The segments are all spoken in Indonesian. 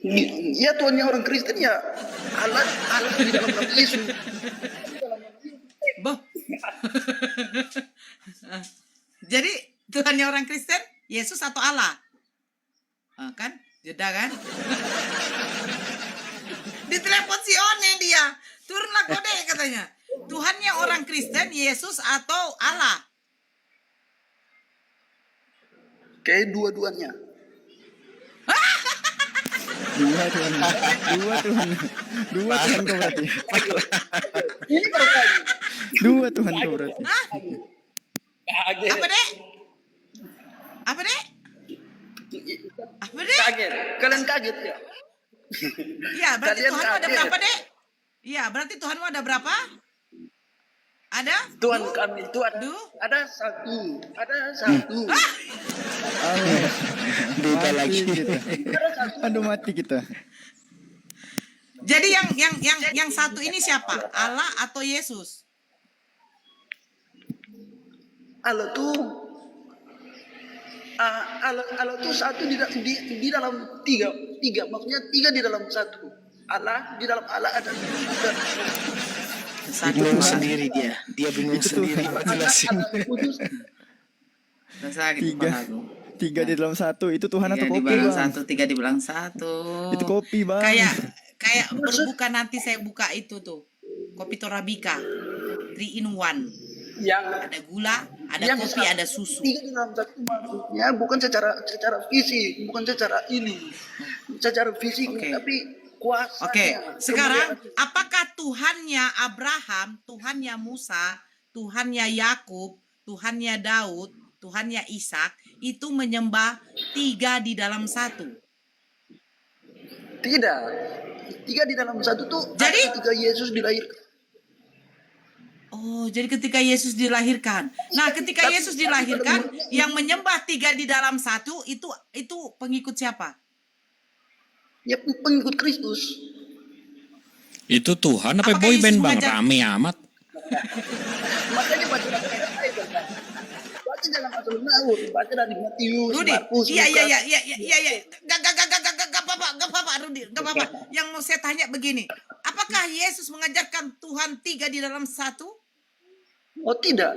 Ya Tuhannya orang Kristen ya Allah di dalam nama Yesus. Boh. Jadi Tuhannya orang Kristen Yesus atau Allah? Kan jeda kan? Di telepon si One dia turunlah kode katanya. Tuhannya orang Kristen Yesus atau Allah? Kayak dua-duanya. Dua Tuhan kau berarti. Ini baru kali. Dua Tuhan kau berarti. Hah? Apa dek? Apa dek? Apa dek? Kaget. Kalian kaget ya? Iya, berarti Kalian Tuhanmu ada kaget. berapa dek? Iya, berarti Tuhanmu ada berapa? Ada? Tuhan kami itu ada satu. Beda lagi kita. Aduh mati kita. Jadi yang satu ini siapa? Allah atau Yesus? Allah tuh Allah tuh satu di dalam tiga maksudnya tiga di dalam satu. Allah di dalam Allah ada Satu Bingung Tuhan. sendiri dia bingung sendiri jelasin. Tiga di dalam satu itu Tuhan atau Tiga kopi dibilang bang? satu, tiga dibilang satu. Itu kopi bang. Kayak berbuka nanti saya buka itu tuh. Kopi Torabika. 3 in 1. yang Ada gula, ada yang kopi, ada susu. tiga di dalam satu maksudnya bukan secara fisik, bukan secara ini. Secara fisik Oke. tapi kuasanya. Oke, sekarang Kemudian- apakah Tuhannya Abraham, Tuhannya Musa, Tuhannya Yakub, Tuhannya Daud, Tuhannya Ishak itu menyembah tiga di dalam satu? Tidak. Tiga di dalam satu tuh Jadi- ada ketika Yesus dilahirkan. Oh, jadi ketika Yesus dilahirkan. Nah, ketika Yesus dilahirkan, yang menyembah tiga di dalam satu itu pengikut siapa? Ya pengikut Kristus. Itu Tuhan apa Apakah boy band Yesus bang? mengajar- Rame amat. Makanya baca dalam Asal Naur, baca dari Matius, Rudi, Markus, iya. Lukas. Gak apa-apa, Rudi, gak apa-apa. Yang mau saya tanya begini, apakah Yesus mengajarkan Tuhan tiga di dalam satu? Oh tidak,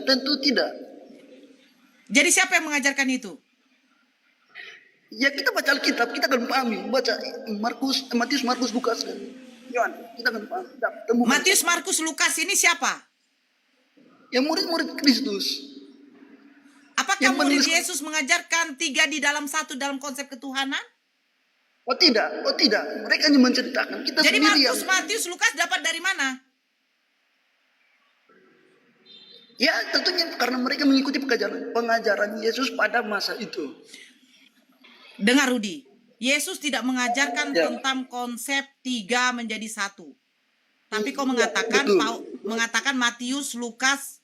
tentu tidak. Jadi siapa yang mengajarkan itu? Ya kita baca Alkitab, kita akan pahami. Baca Matius, Markus, Lukas kan. Yohanes, kita akan pahami. Temukan. Matius, Markus, Lukas ini siapa? Ya murid-murid Kristus. Apakah Yang murid menulis- Yesus mengajarkan tiga di dalam satu dalam konsep ketuhanan? Oh tidak. Mereka hanya menceritakan. Kita Jadi sendiri Markus, Matius, Lukas dapat dari mana? Ya tentunya karena mereka mengikuti pengajaran Yesus pada masa itu. Dengar Rudi, Yesus tidak mengajarkan Ya. tentang konsep tiga menjadi satu. Tapi kau mengatakan betul. mengatakan Matius, Lukas,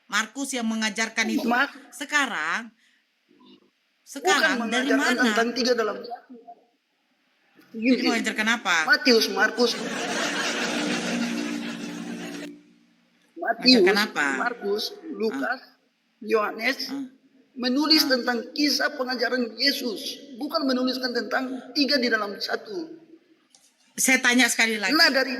Markus yang mengajarkan itu. Sekarang Bukan dari mengajarkan mana? tentang tiga dalam satu. Jadi mengajarkan apa? Matius, Mengajarkan apa? Markus, Lukas, Yohanes menulis tentang kisah pengajaran Yesus, bukan menuliskan tentang tiga di dalam satu. Saya tanya sekali lagi. Nah, dari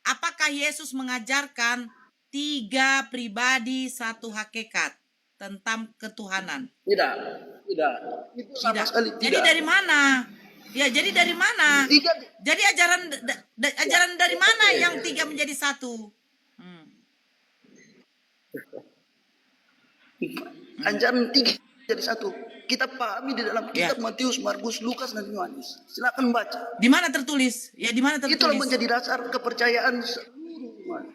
apakah Yesus mengajarkan tiga pribadi satu hakikat tentang ketuhanan? Tidak. Itu sama sekali tidak. Jadi dari mana? Ya, jadi dari mana? Tiga, Jadi ajaran dari mana yang tiga menjadi satu? ajaran tiga jadi satu. Kita pahami di dalam kitab Matius, Markus, Lukas, dan Yohanes. Silakan baca. Di mana tertulis? Ya, di mana Itulah tertulis? menjadi dasar kepercayaan seluruh umat.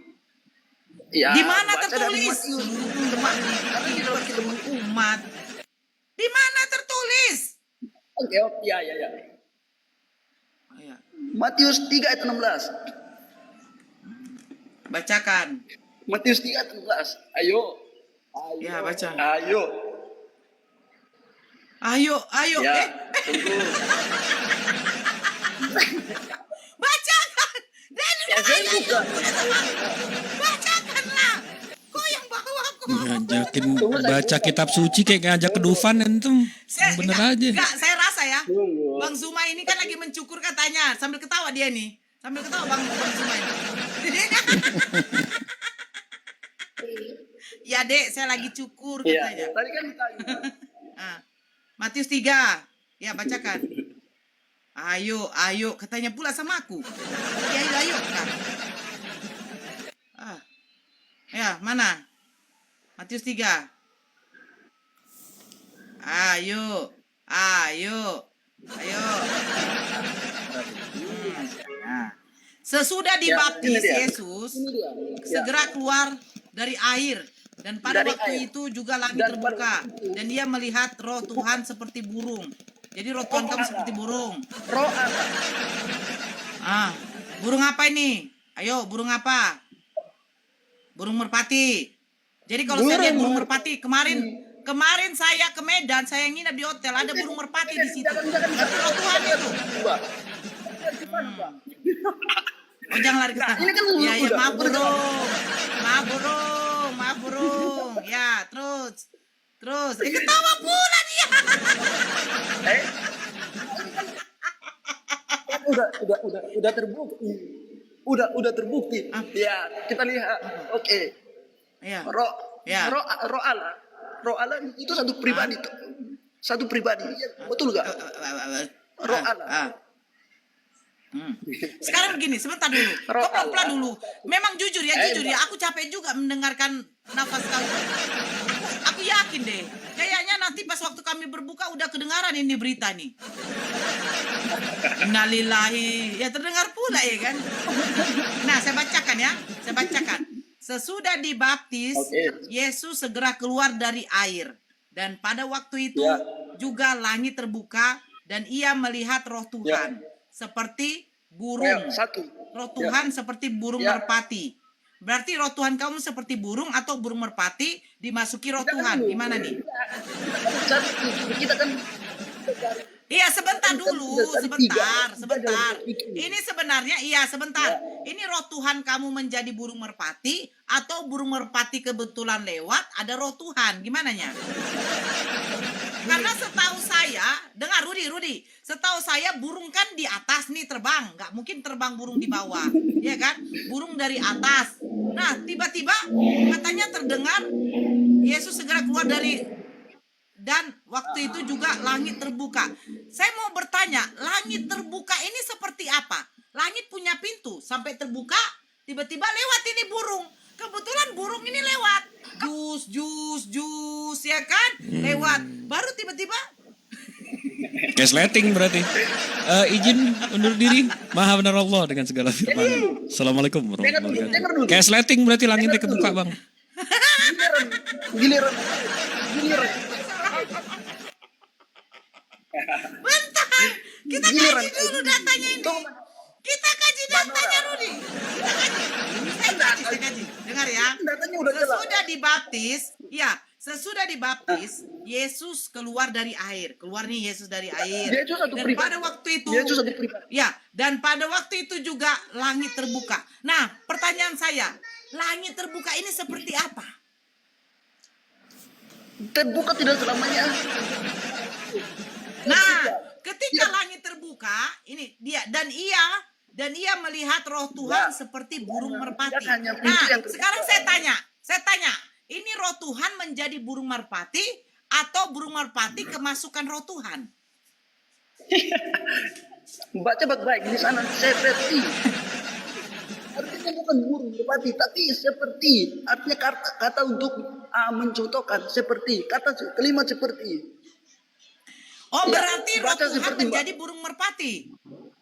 Ya, Di mana baca dari tertulis? Matius, teman. Karena di dalam kitab Umat. Di mana tertulis? Oke, ya. Oh, ya. Matius 3 ayat 16. Bacakan. Matius 3 ayat 16. Ayo. Ya, baca. Ayo. Ayo. Ya, tunggu. Bacakan. Dan Ya, saya buka. Bacakanlah. Kau yang bawa Ngajakin baca kitab suci kayak ngajak ke Dufan entum. Yang bener aja. Enggak, saya rasa ya. Bang Zuma ini kan lagi mencukur katanya. Sambil ketawa dia nih. Sambil ketawa Bang Zuma ini. Ya dek, saya lagi cukur Iya. katanya. Tadi kan ditanya. Ah, Matius 3. Ya, bacakan. Ayo, katanya pula sama aku. Ayo. Nah. Ya, mana? Matius 3. Ayo. Sesudah dibaptis ini dia. Yesus, Ini dia. segera keluar dari air, dan pada Dari waktu air. itu juga langit Dan terbuka, pada waktu itu. dan dia melihat roh Tuhan seperti burung. Jadi roh Tuhan kamu seperti burung. Roh Allah. Burung apa ini? Ayo, burung apa? Burung merpati. Jadi kalau saya lihat burung merpati, kemarin saya ke Medan, saya nginep di hotel, ada burung merpati di situ. Tapi roh Tuhan itu. Dua. Oh, jangan lari ke sana. ini kan Ya, udah- maaf burung. Ya, terus. Ketawa pula dia. Eh? Udah terbukti. Udah terbukti. Ya, kita lihat. Oke. Ya. Roh Allah. Roh Allah itu satu pribadi. Satu pribadi. Ya, betul gak? Roh Allah. Sekarang begini, sebentar dulu. Kau pelan-pelan dulu. Memang jujur ya, aku capek juga mendengarkan nafas kau. Aku yakin deh. Kayaknya nanti pas waktu kami berbuka udah kedengaran ini berita nih. Innalillahi. Ya terdengar pula ya kan. Nah, saya bacakan ya. Sesudah dibaptis, Yesus segera keluar dari air. Dan pada waktu itu juga langit terbuka dan ia melihat roh Tuhan. Seperti burung. Roh Tuhan seperti burung merpati. Berarti roh Tuhan kamu seperti burung atau burung merpati dimasuki roh Tuhan. Gimana nih? Kita kan Iya, sebentar dulu, sebentar. Ini sebenarnya, sebentar. Ini roh Tuhan kamu menjadi burung merpati atau burung merpati kebetulan lewat ada roh Tuhan. Gimana nya? Karena setahu saya, dengar Rudi, setahu saya burung kan di atas nih terbang, nggak mungkin terbang burung di bawah, ya kan? Burung dari atas. Nah, tiba-tiba katanya terdengar Yesus segera keluar dari, dan waktu itu juga langit terbuka. Saya mau bertanya, langit terbuka ini seperti apa? Langit punya pintu sampai terbuka, tiba-tiba lewat ini burung. Kebetulan burung ini lewat. Jus, ya kan? Lewat. Baru tiba-tiba Gaslighting berarti. Izin undur diri. Maha benar Allah dengan segala firman. Assalamualaikum warahmatullahi wabarakatuh. Gaslighting berarti langitnya kebuka, Bang. Giliran. bentar. Kita kaji dulu datanya ini. Kita kaji datanya, Rudi. Kita kaji. Dengar ya. Datanya udah jelas. Sesudah dibaptis, Yesus keluar dari air. Keluar nih Yesus dari air. Dia itu satu Dan pribadi. pada waktu itu, Dia itu satu pribadi. ya, dan pada waktu itu juga langit terbuka. Nah, pertanyaan saya, langit terbuka ini seperti apa? Terbuka tidak selamanya. Nah, ketika langit terbuka, ini dia dan ia melihat roh Tuhan seperti burung merpati. Dan hanya pintu Nah, yang terbuka. sekarang saya tanya, ini roh Tuhan menjadi burung merpati atau burung merpati kemasukan roh Tuhan? Baca baik-baik di sana seperti. Artinya bukan burung merpati, tapi seperti. Artinya kata untuk mencontohkan seperti. Kata kelima seperti. Oh, Ya, berarti roh baca Tuhan seperti, menjadi burung merpati.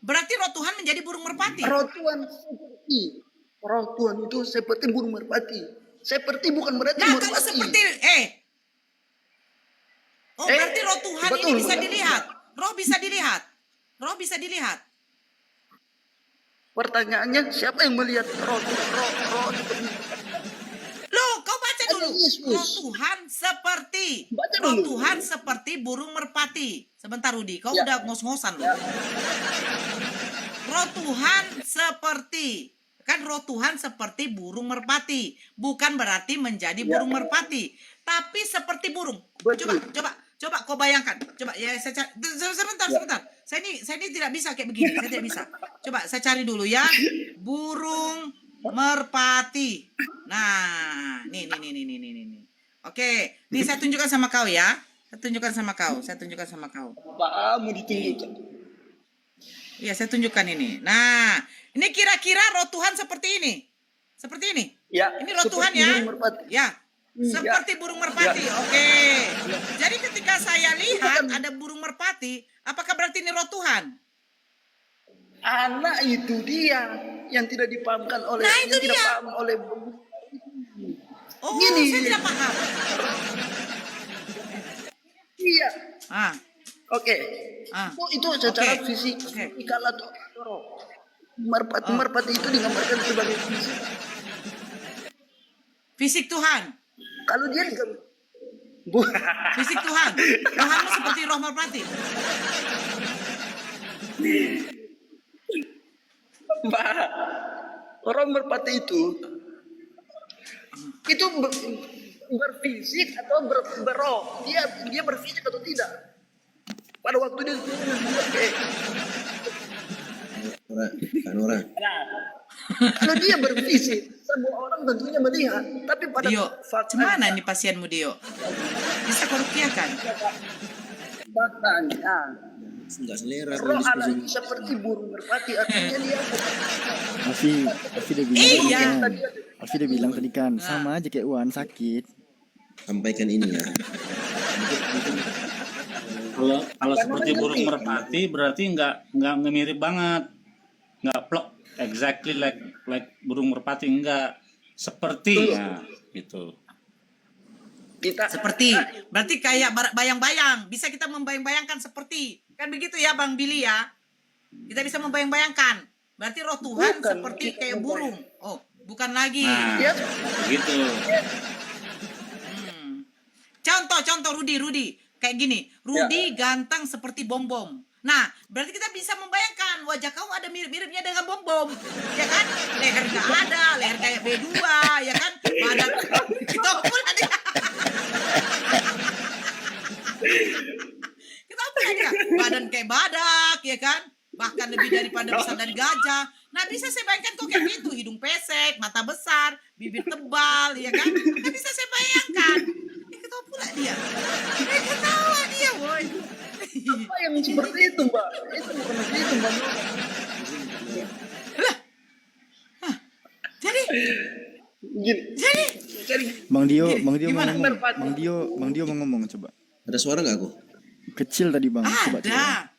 Berarti roh Tuhan menjadi burung merpati. Roh Tuhan seperti. Roh Tuhan itu seperti burung merpati. Seperti bukan berarti Nah, merpati. kalau seperti berarti roh Tuhan ini betul. bisa dilihat. Roh bisa dilihat. Pertanyaannya siapa yang melihat roh seperti Loh, kau baca dulu. Yesus. Roh Tuhan seperti. Baca Roh dulu. Tuhan seperti burung merpati. Sebentar Rudi, kau Ya. udah ngos-ngosan loh. Roh Tuhan seperti. Kan roh Tuhan seperti burung merpati, bukan berarti menjadi burung merpati, tapi seperti burung. Coba kau bayangkan. Coba ya sebentar. Saya ini tidak bisa kayak begini. Saya tidak bisa. Coba saya cari dulu ya. Burung merpati. Nah, nih. Oke, ini saya tunjukkan sama kau ya. Saya tunjukkan sama kau. Kamu ditunjukkan. Iya, saya tunjukkan ini. Nah, ini kira-kira roh Tuhan seperti ini. Seperti ini. Ya, Ini roh seperti Tuhan ya. burung merpati. Ya. Iya. Seperti burung merpati. Oke. Jadi ketika saya lihat ada burung merpati, apakah berarti ini roh Tuhan? Anak itu dia yang tidak dipahamkan oleh Nah, itu yang tidak dia. paham oleh Oh, Gini. saya tidak paham. iya. Ah, Oke. Ah. Itu secara Oke. fisik Oke. fisikal atau roh. Merpati itu digambarkan sebagai fisik. fisik Tuhan. Kalau dia Fisik Tuhan. Tuhanmu seperti roh merpati. orang merpati itu berfisik atau berroh. Dia berfisik atau tidak? Pada waktu dia Nora. kalau dia berfisik, semua orang tentunya melihat. Tapi pada Dio, faktanya, mana ini pasienmu Dio? Bisa kau rukiahkan? faktanya Enggak selera roh kalau Allah diskusi. seperti burung merpati, artinya dia Alfi dia bilang Iya. tadi kan. Alfi dia bilang tadi kan sama aja kayak Wan sakit. Sampaikan ini ya. Kalau seperti burung merpati berarti nggak mirip banget, nggak plok exactly like burung merpati, nggak seperti ya gitu. kita Seperti, berarti kayak bayang-bayang. Bisa kita membayang-bayangkan seperti. Kan begitu ya Bang Billy ya? Kita bisa membayang-bayangkan. Berarti roh Tuhan Bukan, seperti kita kayak burung. Oh, bukan lagi. Nah, Ya. begitu. Contoh Rudi. Kayak gini. Rudi ganteng seperti bom-bom. Nah, berarti kita bisa membayangkan wajah kamu ada mirip-miripnya dengan bom-bom. Ya kan? Leher gak ada, leher kayak B2, ya kan? Badan kita pun ada. Kita pun ada. Badan kayak badak, ya kan? Bahkan lebih daripada besar dari gajah. Nah, bisa saya bayangkan kok kayak gitu. Hidung pesek, mata besar, bibir tebal, ya kan? Nah, bisa saya bayangkan. Ketawa pula dia. Ketawa dia, boy. apa yang seperti itu, Mbak? Itu bukan seperti itu, Mbak. Jadi, Gini. Bang Dio mau Gimana? ngomong. Bang Dio mau ngomong coba. Ada suara nggak aku? Kecil tadi Bang. Coba. ada.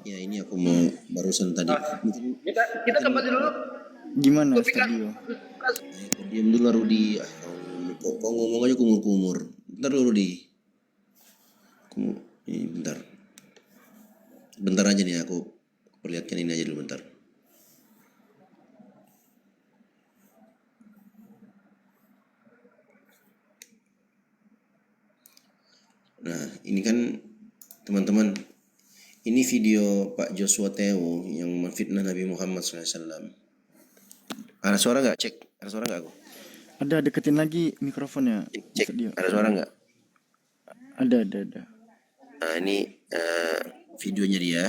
Ya ini aku mau barusan tadi. Mungkin Kita kembali dulu. Gimana Tapi Ustaz kan Dio? diam dulu Rudi. Kok ngomong aja kumur-kumur. Bentar dulu Rudi. Ini bentar. Bentar aja nih aku perlihatkan ini aja dulu bentar. Nah, ini kan teman-teman, ini video Pak Joshua Teo yang menfitnah Nabi Muhammad SAW. Ada suara nggak? Cek, ada suara nggak aku? Ada deketin lagi mikrofonnya. Cek, Ustaz Dio. ada suara nggak? Ada. Nah, ini videonya dia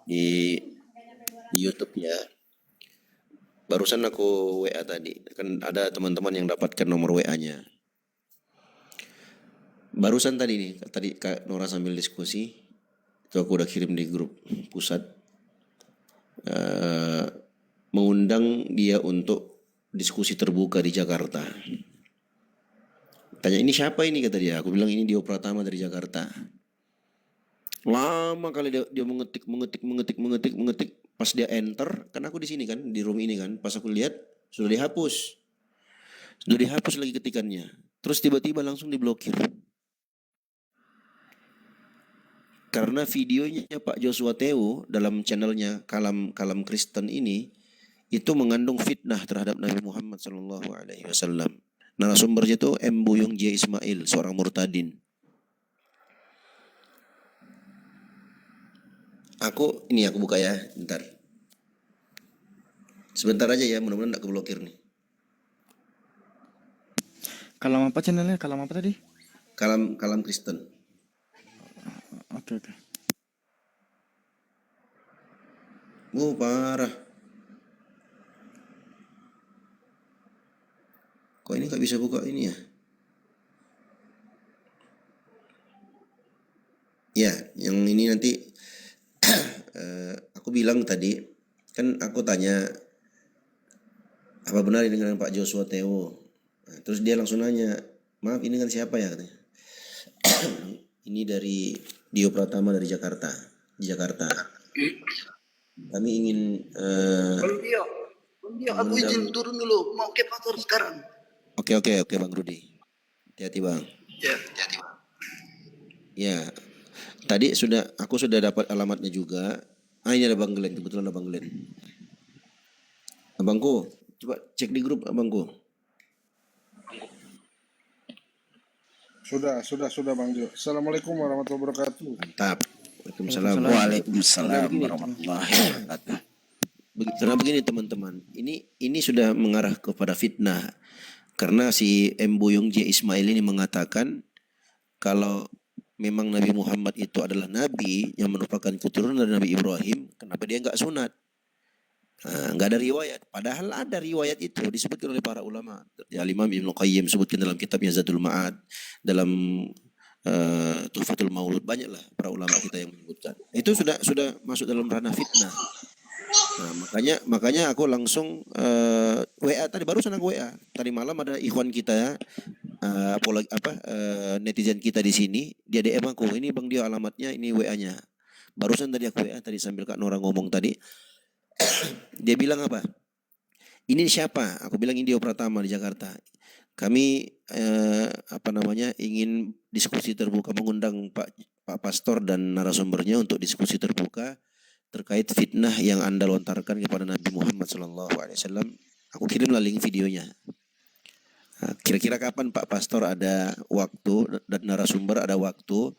di YouTube ya. Barusan aku WA tadi, kan ada teman-teman yang dapatkan nomor WA-nya. Barusan tadi nih, tadi Kak Nora sambil diskusi, itu aku udah kirim di grup pusat, mengundang dia untuk diskusi terbuka di Jakarta. Tanya ini siapa ini, kata dia. Aku bilang ini Dio Pratama dari Jakarta. Lama kali dia mengetik. Pas dia enter, kan aku di sini kan, di room ini kan. Pas aku lihat sudah dihapus lagi ketikannya. Terus tiba-tiba langsung diblokir. Karena videonya Pak Joshua Teo dalam channelnya Kalam Kristen ini itu mengandung fitnah terhadap Nabi Muhammad SAW. Narasumbernya itu M. Buyung J. Ismail, seorang murtadin. Aku buka ya, bentar. Sebentar aja ya, mudah-mudahan nggak keblokir nih. Kalam apa channelnya? Kalam apa tadi? Kalam Kristen. Oke. Parah. Kok ini nggak bisa buka ini ya? Ya, yang ini nanti aku bilang tadi, kan aku tanya apa benar ini dengan Pak Joshua Teo. Nah, terus dia langsung nanya, maaf ini kan siapa ya katanya. Ini dari Dio Pratama dari Jakarta. Di Jakarta. Kami ingin Bang Dio, aku izin turun dulu, mau ke pasar sekarang. Oke Bang Rudi. Hati-hati Bang. Ya, hati-hati Bang. Ya. Tadi aku sudah dapat alamatnya juga. Ini ada Bang Glenn, kebetulan ada Bang Glenn. Abangku, coba cek di grup abangku. Sudah Bang Jo. Assalamualaikum warahmatullahi wabarakatuh. Mantap. Waalaikumsalam. Waalaikumsalam warahmatullahi wabarakatuh. Karena begini teman-teman, ini sudah mengarah kepada fitnah. Karena si Embuyung J. Ismail ini mengatakan kalau memang Nabi Muhammad itu adalah Nabi yang merupakan keturunan dari Nabi Ibrahim, kenapa dia nggak sunat? Nggak ada riwayat. Padahal ada riwayat itu disebutkan oleh para ulama. Ya, Imam Ibnu Qayyim sebutkan dalam kitabnya Zadul Ma'ad, dalam Tuhfatul Maulud, banyaklah para ulama kita yang menyebutkan. Itu sudah masuk dalam ranah fitnah. Nah, makanya aku langsung WA tadi, barusan aku WA. Tadi malam ada ikhwan kita ya, netizen kita di sini, dia DM aku, ini Bang Dio alamatnya, ini WA-nya. Barusan tadi aku WA tadi sambil Kak Nora ngomong tadi. Dia bilang apa? Ini siapa? Aku bilang ini Dio Pratama di Jakarta. Kami ingin diskusi terbuka, mengundang Pak Pastor dan narasumbernya untuk diskusi terbuka terkait fitnah yang Anda lontarkan kepada Nabi Muhammad SAW. Aku kirimlah link videonya. Nah, kira-kira kapan Pak Pastor ada waktu dan narasumber ada waktu,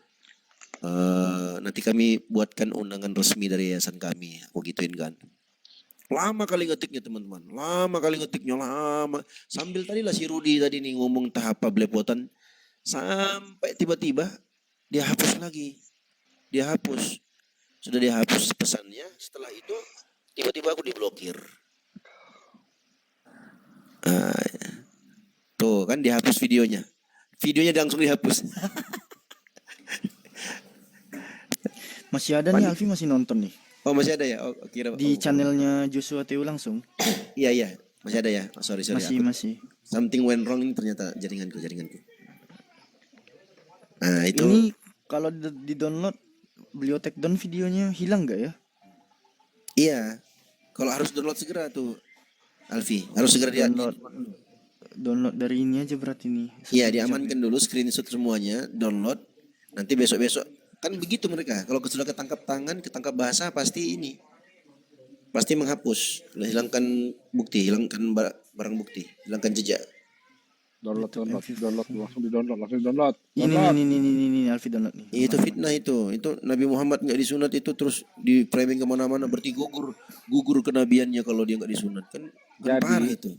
nanti kami buatkan undangan resmi dari yayasan kami. Aku gituin kan. Lama kali ngetiknya teman-teman. Lama. Sambil tadi lah si Rudi tadi nih ngomong tahap belepotan. Sampai tiba-tiba dia hapus lagi. Sudah dihapus pesannya. Setelah itu tiba-tiba aku diblokir. Tuh kan dihapus videonya. Videonya langsung dihapus. Masih ada nih, Alfi masih nonton nih. Oh masih ada ya? Oh, kira di channelnya Joshua Teo langsung. Iya masih ada ya. Oh, sorry. Masih. Something went wrong ini ternyata jaringanku. Nah itu. Ini kalau di download, beliau take down videonya hilang nggak ya? Iya. Kalau harus download segera tuh, Alfi. Harus segera download dari ini aja berarti nih. Iya, diamankan dulu, screenshot semuanya, download. Nanti besok-besok kan begitu mereka. Kalau sudah ketangkap tangan, ketangkap bahasa pasti menghapus, hilangkan bukti, hilangkan barang bukti, hilangkan jejak. Download langsung di-download. Ini Alfi download nih. Itu fitnah itu Nabi Muhammad nggak disunat itu terus di framing kemana-mana, berarti gugur kenabiannya kalau dia nggak disunat kan parah itu.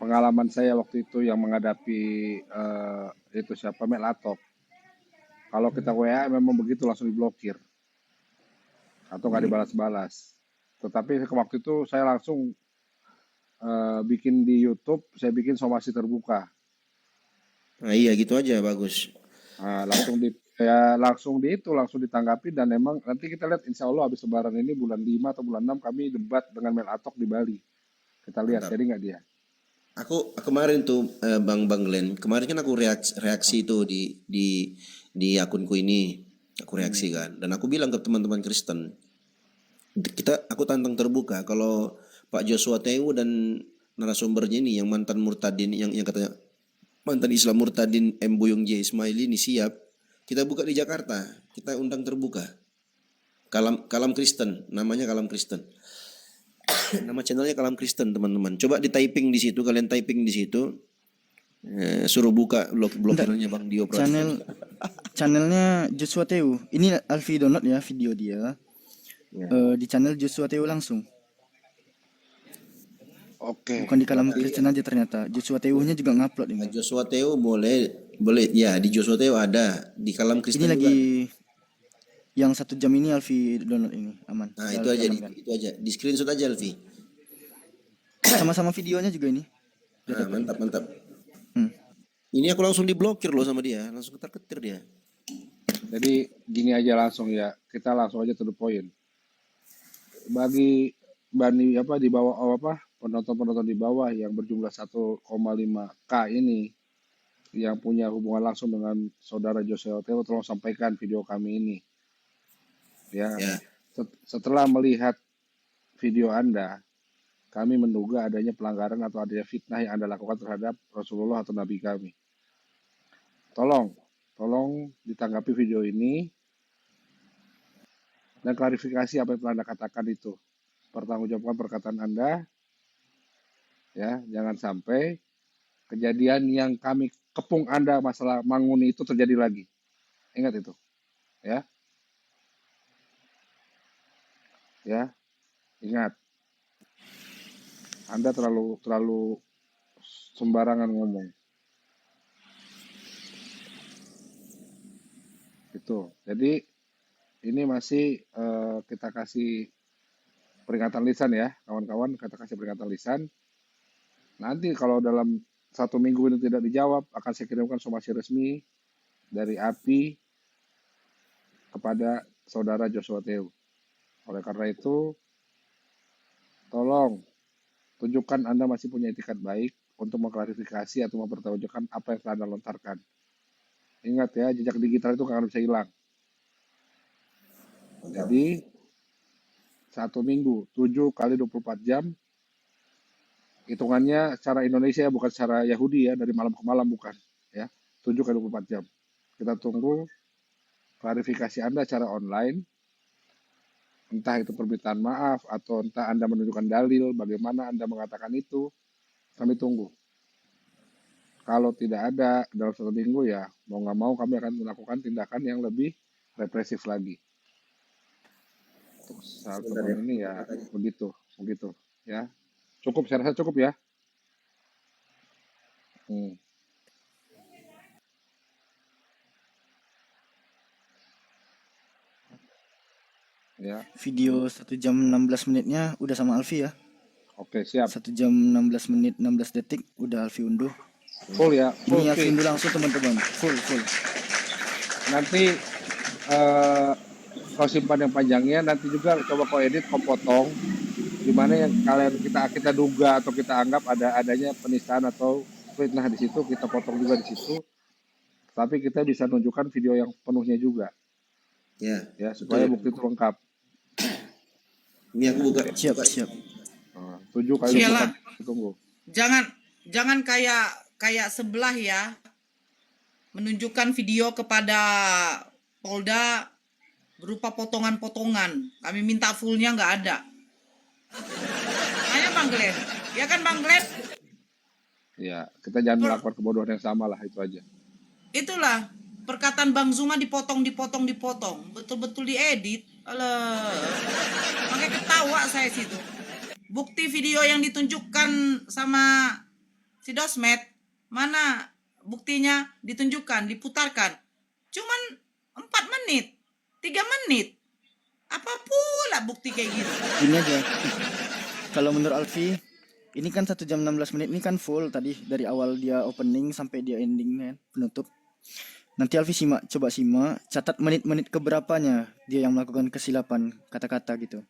Pengalaman saya waktu itu yang menghadapi itu siapa Melatok. Kalau kita WA memang begitu langsung diblokir atau nggak dibalas-balas. Tetapi waktu itu saya langsung bikin di YouTube, saya bikin somasi terbuka. Nah iya gitu aja bagus. Nah, langsung ditanggapi dan memang nanti kita lihat insya Allah habis lebaran ini bulan 5 atau bulan 6 kami debat dengan Melatok di Bali. Kita lihat jadi nggak dia. Aku kemarin tuh Bang Glenn, kemarin kan aku reaksi itu di akunku ini, aku reaksi kan, dan aku bilang ke teman-teman Kristen, aku tantang terbuka kalau Pak Joshua Teo dan narasumbernya ini yang mantan murtadin, yang katanya mantan Islam murtadin Embuyung J. Ismail ini siap, kita buka di Jakarta, kita undang terbuka. Kalam Kristen, namanya Kalam Kristen. Nama channelnya Kalam Kristen teman-teman. Coba di typing di situ, kalian typing di situ. Suruh buka blokirnya Bang Dio. Channelnya Joshua Teo. Ini Alfi download ya video dia. Ya. Di channel Joshua Teo langsung. Oke. Bukan di kalam Kristen aja ternyata. Joshua Teuhnya juga ngupload ini. Nah, Joshua Teo boleh ya, di Joshua Teo ada, di kalam Ini Kristen juga. lagi yang 1 jam ini Alfi download ini aman. Nah, Ya, itu Alfi aja, amankan. itu aja. Di screenshot aja, Alfi. Sama-sama videonya juga ini. Nah, mantap. Hmm. Ini aku langsung diblokir loh sama dia, langsung ketar-ketir dia. Jadi gini aja langsung ya, kita langsung aja to the point. Bagi di bawah penonton-penonton di bawah yang berjumlah 1,5K ini yang punya hubungan langsung dengan saudara Joshua Teo, tolong sampaikan video kami ini. Ya, Ya. setelah melihat video Anda, kami menduga adanya pelanggaran atau adanya fitnah yang Anda lakukan terhadap Rasulullah atau Nabi kami. Tolong ditanggapi video ini dan klarifikasi apa yang telah Anda katakan itu. Pertanggungjawabkan perkataan Anda, ya, jangan sampai kejadian yang kami kepung Anda masalah Manguni itu terjadi lagi. Ingat itu, ya, ingat. Anda terlalu sembarangan ngomong. Itu. Jadi ini masih kita kasih peringatan lisan ya, kawan-kawan, kita kasih peringatan lisan. Nanti kalau dalam 1 minggu ini tidak dijawab, akan saya kirimkan somasi resmi dari API kepada saudara Joshua Teo. Oleh karena itu, tolong tunjukkan Anda masih punya etikat baik untuk mengklarifikasi atau mempertanggungjawabkan apa yang telah Anda lontarkan. Ingat ya, jejak digital itu akan bisa hilang. Jadi 1 minggu 7 kali 24 jam, hitungannya secara Indonesia bukan secara Yahudi ya, dari malam ke malam bukan ya, 7 kali 24 jam. Kita tunggu klarifikasi Anda secara online, entah itu permintaan maaf atau entah Anda menunjukkan dalil bagaimana Anda mengatakan itu, kami tunggu. Kalau tidak ada dalam 1 minggu ya mau nggak mau kami akan melakukan tindakan yang lebih represif lagi. Untuk saat teman ini ya begitu ya. Cukup, saya rasa cukup ya. Ya, Video 1 jam 16 menitnya udah sama Alfi ya. oke siap. 1 jam 16 menit 16 detik udah Alfi unduh. Full ya, full. Ini Alfi unduh langsung teman-teman. Full. Nanti kau simpan yang panjangnya, nanti juga coba kau edit, kau potong gimana yang kalian kita duga atau kita anggap adanya penistaan atau fitnah di situ, kita potong juga di situ. Tapi kita bisa tunjukkan video yang penuhnya juga. Ya, supaya bukti itu lengkap. Ini aku buka. Siap. 7 kali Iyalah. 24 tunggu. Jangan kayak sebelah ya, menunjukkan video kepada Polda berupa potongan-potongan. Kami minta fullnya nggak ada. Hanya Bang Glenn. Ya kan Bang Glenn? Ya, kita jangan melakukan kebodohan yang sama lah, itu aja. Itulah perkataan Bang Zuma dipotong. Betul-betul diedit. Alah. Makanya ketawa saya situ. Bukti video yang ditunjukkan sama si Dosmet, mana buktinya ditunjukkan, diputarkan. Cuman 4 menit, 3 menit. Apa pula bukti kayak gitu? Ini aja. Kalau menurut Alfi, ini kan 1 jam 16 menit ini kan full tadi dari awal dia opening sampai dia ending kan, penutup. Nanti Alfi coba simak, catat menit-menit keberapanya dia yang melakukan kesilapan kata-kata gitu.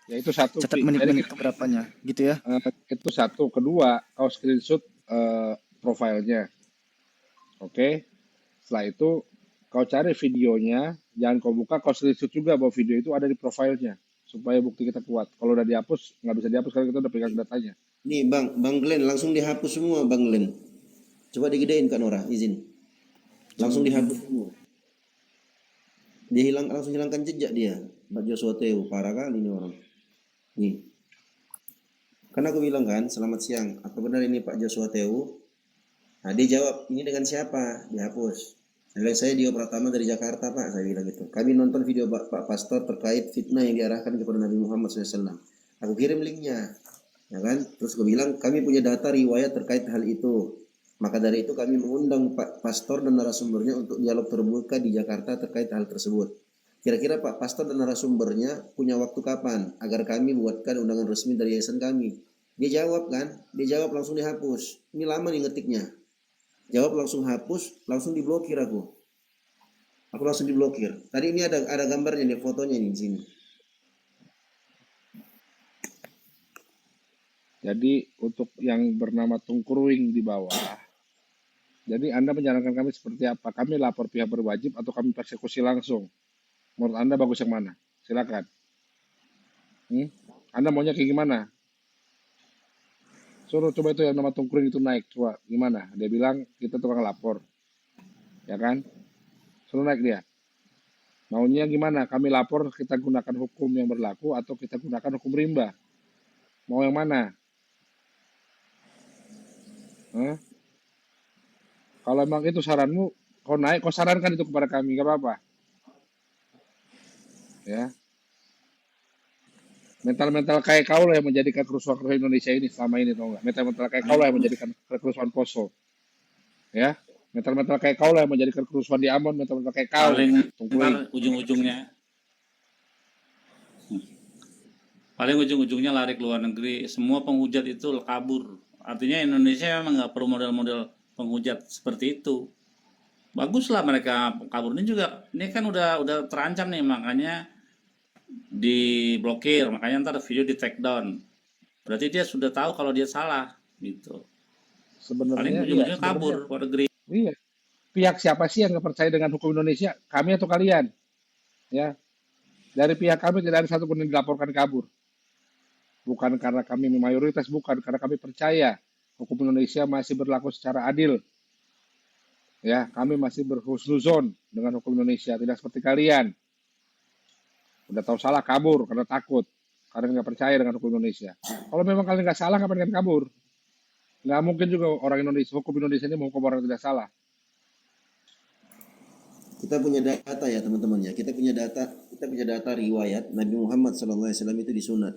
Ya itu satu. Catat menit-menit keberapanya gitu ya. Itu satu. Kedua, kau screenshot profilnya. Oke. Setelah itu kau cari videonya, jangan kau buka, kau screenshot juga bahwa video itu ada di profilnya supaya bukti kita kuat. Kalau udah dihapus, nggak bisa dihapus karena kita udah pegang datanya. Nih Bang Glenn, langsung dihapus semua Bang Glenn. Coba digedein Kak Nora, izin. Langsung dihapus semua. Langsung hilangkan jejak dia. Pak Joshua Teo, parah kali ini orang. Nih. Karena aku bilang kan, selamat siang. Apa benar ini Pak Joshua Teo? Nah, dia jawab, ini dengan siapa? Dihapus. Saya Dio Pratama dari Jakarta Pak, saya bilang gitu. Kami nonton video Pak Pastor terkait fitnah yang diarahkan kepada Nabi Muhammad SAW. Aku kirim linknya. Ya kan? Terus gue bilang kami punya data riwayat terkait hal itu. Maka dari itu kami mengundang Pak Pastor dan narasumbernya untuk dialog terbuka di Jakarta terkait hal tersebut. Kira-kira Pak Pastor dan narasumbernya punya waktu kapan agar kami buatkan undangan resmi dari yayasan kami? Dia jawab kan? Dia jawab langsung dihapus. Ini lama nih ngetiknya. Jawab langsung hapus, langsung diblokir aku. Aku langsung diblokir. Tadi ini ada gambarnya nih, fotonya nih di sini. Jadi untuk yang bernama Tungkuruing di bawah, jadi Anda menyarankan kami seperti apa? Kami lapor pihak berwajib atau kami persekusi langsung? Menurut Anda bagus yang mana? Silakan. Anda maunya kayak gimana? Suruh coba itu yang nama Tungkuruing itu naik, coba gimana? Dia bilang kita tukang lapor, ya kan? Suruh naik dia. Maunya gimana? Kami lapor kita gunakan hukum yang berlaku atau kita gunakan hukum rimba? Mau yang mana? Hah? Kalau emang itu saranmu, kau naik, kau sarankan itu kepada kami, gak apa-apa. Ya, mental-mental kayak kau lah yang menjadikan kerusuhan Indonesia ini selama ini, tau nggak? Mental-mental kayak kau lah yang menjadikan kerusuhan Poso. Ya, mental-mental kayak kau lah yang menjadikan kerusuhan di Ambon, mental-mental kayak kau. Paling Tungguin. ntar ujung-ujungnya lari ke luar negeri. Semua penghujat itu kabur. Artinya Indonesia memang nggak perlu model-model penghujat seperti itu. Baguslah mereka kabur. Ini juga, ini kan udah terancam nih, makanya diblokir, makanya ntar video di take down. Berarti dia sudah tahu kalau dia salah gitu. Paling Sebenarnya ujung-ujungnya kabur ke luar negeri. iya. Pihak siapa sih yang nggak percaya dengan hukum Indonesia? Kami atau kalian? Ya, dari pihak kami tidak ada satupun yang dilaporkan kabur. Bukan karena kami mayoritas, bukan karena kami percaya hukum Indonesia masih berlaku secara adil. Ya, kami masih berhusnuzon dengan hukum Indonesia, tidak seperti kalian. Udah tahu salah kabur karena takut, karena nggak percaya dengan hukum Indonesia. Kalau memang kalian nggak salah, ngapain kalian kabur? Nggak mungkin juga orang Indonesia, hukum Indonesia ini menghukum orang yang tidak salah. Kita punya data ya teman-teman ya. Kita punya data riwayat Nabi Muhammad SAW itu disunat.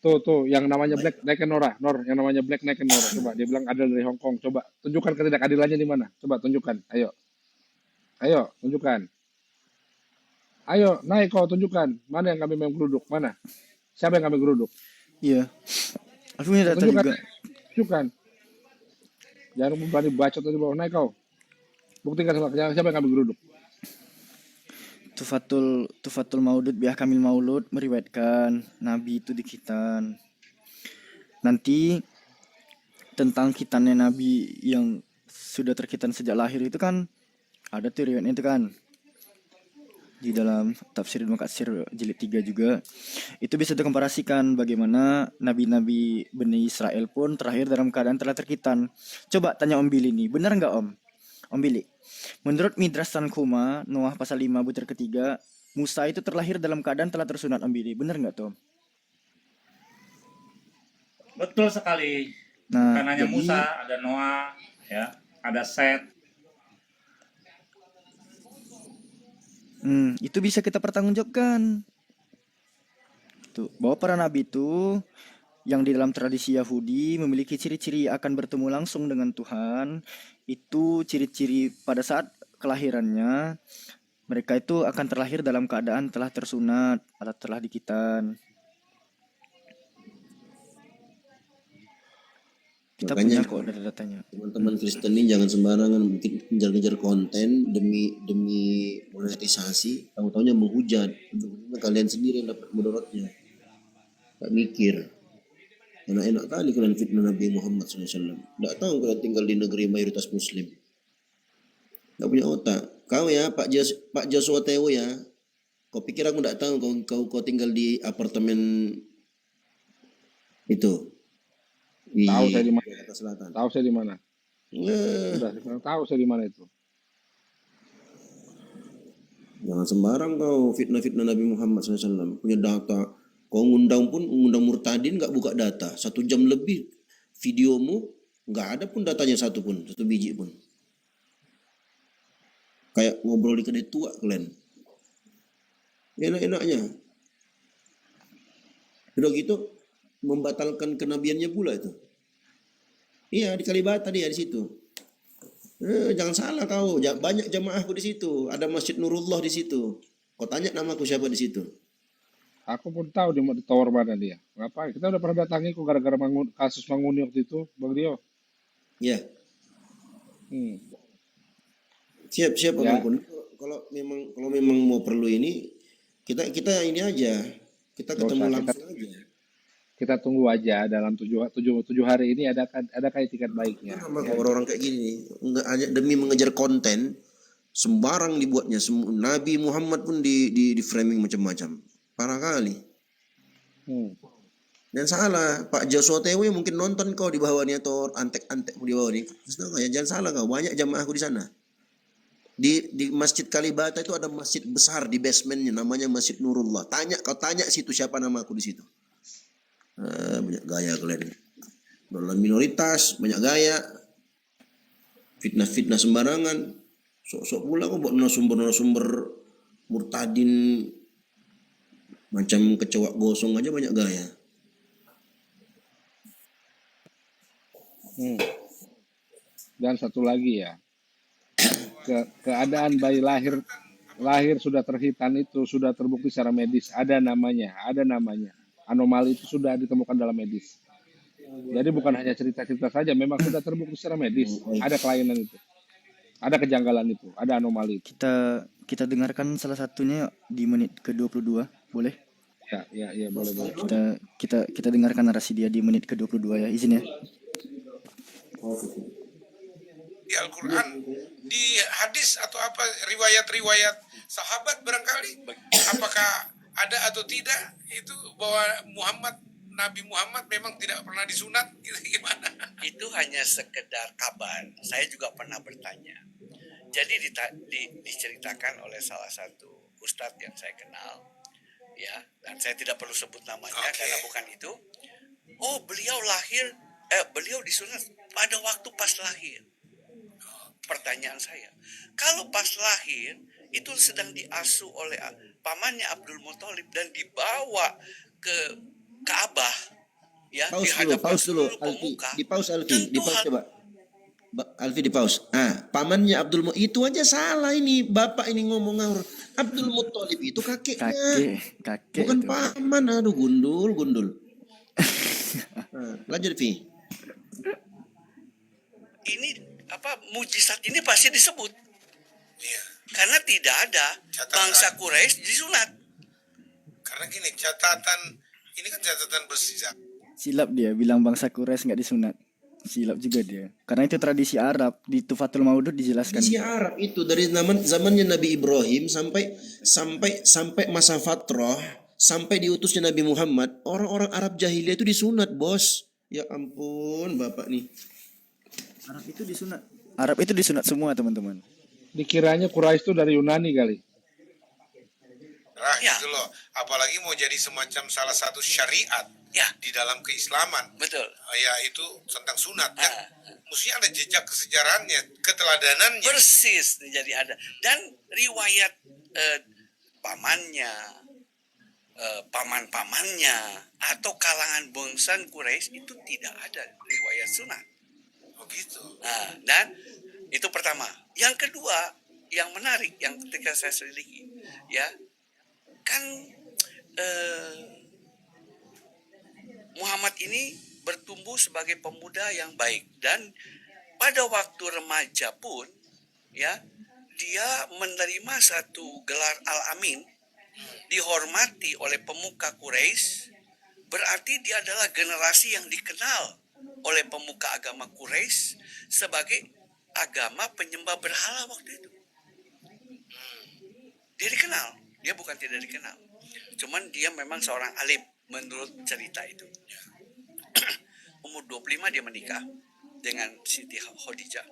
Tuh, yang namanya Black Naked Nora, yang namanya Black Naked Nora. Coba, dia bilang ada dari Hong Kong. Coba, tunjukkan ketidakadilannya di mana. Coba, tunjukkan. Ayo, tunjukkan. Ayo, naik kau, tunjukkan. Mana yang kami mau geruduk? Mana? Siapa yang kami geruduk? Iya. Aku punya data Tunjukkan. juga. Tunjukkan. Jangan berani bacot di bawah. Naik kau. Buktikan sama siapa yang kami geruduk. Tufatul Maulud Biah Kamil Maulud meriwayatkan Nabi itu dikitan. Nanti tentang kitannya Nabi yang sudah terkitan sejak lahir itu kan ada tuh riwayatnya itu kan. Di dalam Tafsir Ibnu Katsir jilid 3 juga itu bisa dikomparasikan bagaimana nabi-nabi Bani Israel pun terakhir dalam keadaan telah terkitan. Coba tanya Om Billy nih, benar nggak Om? Om Billy, menurut Midrash Tankhuma Noah pasal 5 butir ketiga, Musa itu terlahir dalam keadaan telah tersunat. Om Billy, benar nggak tuh? Betul sekali. Nah, Bukan hanya jadi Musa, ada Noah, ya, ada Set. itu bisa kita pertanggungjawabkan. Tuh, bahwa para nabi itu yang di dalam tradisi Yahudi memiliki ciri-ciri akan bertemu langsung dengan Tuhan. Itu ciri-ciri pada saat kelahirannya mereka itu akan terlahir dalam keadaan telah tersunat atau telah dikitan. Kita Makanya, punya kok data-datanya. teman-teman Kristen ini jangan sembarangan ngejar-ngejar konten demi monetisasi, tahu-taunya menghujat. Ujung-ujungnya kalian sendiri yang dapat mudaratnya. Gak mikir. Enak-enak kali kalian fitnah Nabi Muhammad SAW. Gak tahu kalian tinggal di negeri mayoritas Muslim. Gak punya otak. Kau ya Pak Joshua Teo ya. Kau pikir aku gak tahu kau tinggal di apartemen itu di Tahu saya di mana. Jakarta Selatan. Tahu saya di mana. Nah, Sudah, tahu saya di mana itu. jangan sembarang kau fitnah Nabi Muhammad SAW. Punya data. Kau ngundang murtadin gak buka data. 1 jam lebih videomu gak ada pun datanya satu biji pun. Kayak ngobrol di kedai tua kalian. Enak-enaknya. Udah gitu membatalkan kenabiannya pula itu. Iya di Kalibata dia di situ. Jangan salah kau, banyak jamaahku di situ. Ada Masjid Nurullah di situ. Kau tanya namaku siapa di situ? Aku pun tahu di tower mana dia. Ngapain? Kita udah pernah datangi kok gara-gara kasus Manguni waktu itu, Bang Dio. Ya, Hmm. siap Ya, Bang. Kalau memang mau perlu ini, kita ini aja. Kita nggak ketemu usah. langsung aja. Kita tunggu aja dalam tujuh hari ini adakah itikat baiknya. Sama Ya. orang-orang kayak gini nih, nggak hanya demi mengejar konten, sembarang dibuatnya. Nabi Muhammad pun di framing macam-macam. Parah kali. Hmm. Dan salah, Pak Joshua Tewe mungkin nonton kau di bawah nih atau antek-antek di bawah nih. Jangan salah kau, banyak jamaahku di sana. Di Masjid Kalibata itu ada masjid besar di basementnya, namanya Masjid Nurullah. Kau tanya situ siapa namaku di situ. Banyak gaya kalian. Dalam minoritas, banyak gaya. Fitnah-fitnah sembarangan. Sok-sok pula kau buat narasumber murtadin macam kecoak gosong aja banyak gaya. Dan satu lagi ya, keadaan bayi lahir sudah terhitan itu sudah terbukti secara medis, ada namanya. Anomali itu sudah ditemukan dalam medis. Jadi bukan hanya cerita-cerita saja, memang sudah terbukti secara medis. Ada kelainan itu, ada kejanggalan itu, ada anomali itu. Kita dengarkan salah satunya di menit ke-22, boleh? Ya, boleh. Kita dengarkan narasi dia di menit ke-22 ya, izin ya. Di Al-Quran, di hadis atau apa riwayat-riwayat sahabat barangkali, apakah ada atau tidak itu bahwa Nabi Muhammad memang tidak pernah disunat, gitu gimana? Itu hanya sekedar kabar. Saya juga pernah bertanya. Jadi diceritakan oleh salah satu ustadz yang saya kenal, ya, dan saya tidak perlu sebut namanya karena bukan itu. Oh, beliau disunat pada waktu pas lahir. Pertanyaan saya, kalau pas lahir itu sedang diasuh oleh pamannya Abdul Muthalib dan dibawa ke Ka'bah, ya, di hadapan seluruh pemuka. Di pause coba. Alfi di pause. Pamannya Abdul Muthalib itu aja salah ini. Bapak ini ngomong ngawur. Abdul Muthalib itu kakeknya. Kakek Bukan itu. paman. Aduh, gundul. Lanjut, Vi. Ini mujizat ini pasti disebut. Iya. Karena tidak ada bangsa Quraisy disunat. Karena gini, ini kan catatan bersejarah. Silap dia bilang bangsa Quraisy nggak disunat. Silap juga dia. Karena itu tradisi Arab, di Tufatul Maudud dijelaskan. Tradisi Arab itu dari zamannya Nabi Ibrahim sampai masa fatrah, sampai diutusnya Nabi Muhammad, orang-orang Arab jahiliyah itu disunat, Bos. Ya ampun, Bapak nih. Arab itu disunat semua, teman-teman. Dikiranya Quraisy itu dari Yunani kali. Gitu loh. Apalagi mau jadi semacam salah satu syariat di dalam keislaman. Betul. Ya itu tentang sunat kan. Mesti ada jejak kesejarahannya, keteladanannya. Persis, jadi ada. Dan riwayat pamannya, paman-pamannya, atau kalangan bangsa Quraisy itu tidak ada riwayat sunat. Oh gitu. Dan itu pertama. Yang kedua, yang menarik, yang ketika saya selidiki, ya, kan Muhammad ini bertumbuh sebagai pemuda yang baik dan pada waktu remaja pun, ya, dia menerima satu gelar Al-Amin, dihormati oleh pemuka Quraisy, berarti dia adalah generasi yang dikenal oleh pemuka agama Quraisy sebagai agama penyembah berhala waktu itu. Dia dikenal, dia bukan tidak dikenal. Cuman dia memang seorang alim menurut cerita itu. Umur 25 dia menikah dengan Siti Khadijah.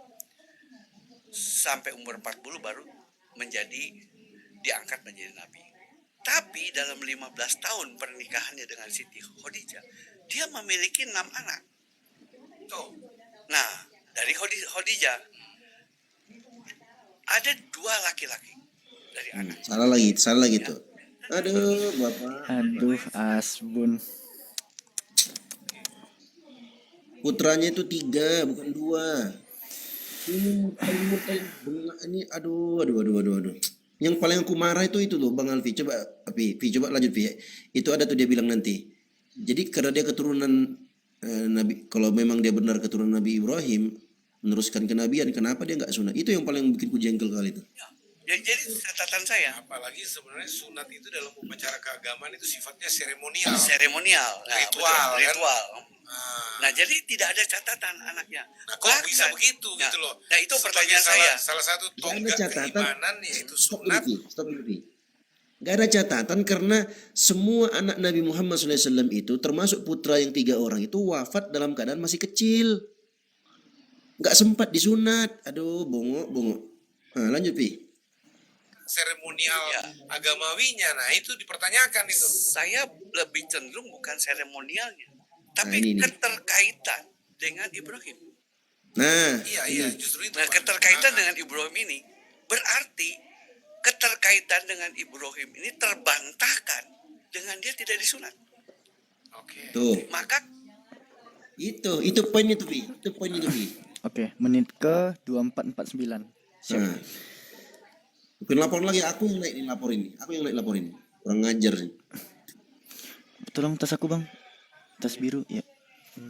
Sampai umur 40 baru diangkat menjadi nabi. Tapi dalam 15 tahun pernikahannya dengan Siti Khadijah, dia memiliki 6 anak. Nah, dari Khadijah ada 2 laki-laki dari anak. Salah lagi tuh. Aduh, Bapak. Aduh, asbun. Putranya itu 3, bukan 2. Ini murtad ini aduh. Yang paling aku marah itu tuh Bang Alfi. Coba coba lanjut Pi. Itu ada tuh dia bilang nanti. Jadi karena dia keturunan Nabi, kalau memang dia benar keturunan Nabi Ibrahim, meneruskan kenabian, kenapa dia nggak sunat? Itu yang paling bikin ku jengkel kali itu. Ya, jadi catatan saya Apalagi sebenarnya sunat itu dalam upacara keagamaan itu sifatnya seremonial. seremonial, nah, Ritual, betul, kan? ritual. Nah, Nah, jadi tidak ada catatan anaknya. nah kok bisa begitu Nah, gitu loh. nah, itu Sebagai pertanyaan saya. Salah satu Gak ada tonggak catatan. keimanan yaitu Stop sunat. dulu Pi. Gak ada catatan karena semua anak Nabi Muhammad SAW itu termasuk putra yang 3 orang itu wafat dalam keadaan masih kecil. Gak sempat disunat. Aduh, bongok. Nah, lanjut Pi. Seremonial Ya. agamawinya, nah itu dipertanyakan itu. Saya lebih cenderung bukan seremonialnya, Nah, tapi ini. keterkaitan dengan Ibrahim. Nah, Iya, justru itu. Nah, Pak. keterkaitan dengan Ibrahim ini berarti keterkaitan dengan Ibrahim ini terbantahkan dengan dia tidak disunat. Oke. tuh. Maka Itu poin itu Pi. Itu poin itu Pi. Oke, menit ke 24:49. Siap. Nah. Bukan lapor lagi, aku yang naik laporin. Kurang ngajar sih. Tolong tas aku, Bang. Tas biru, ya.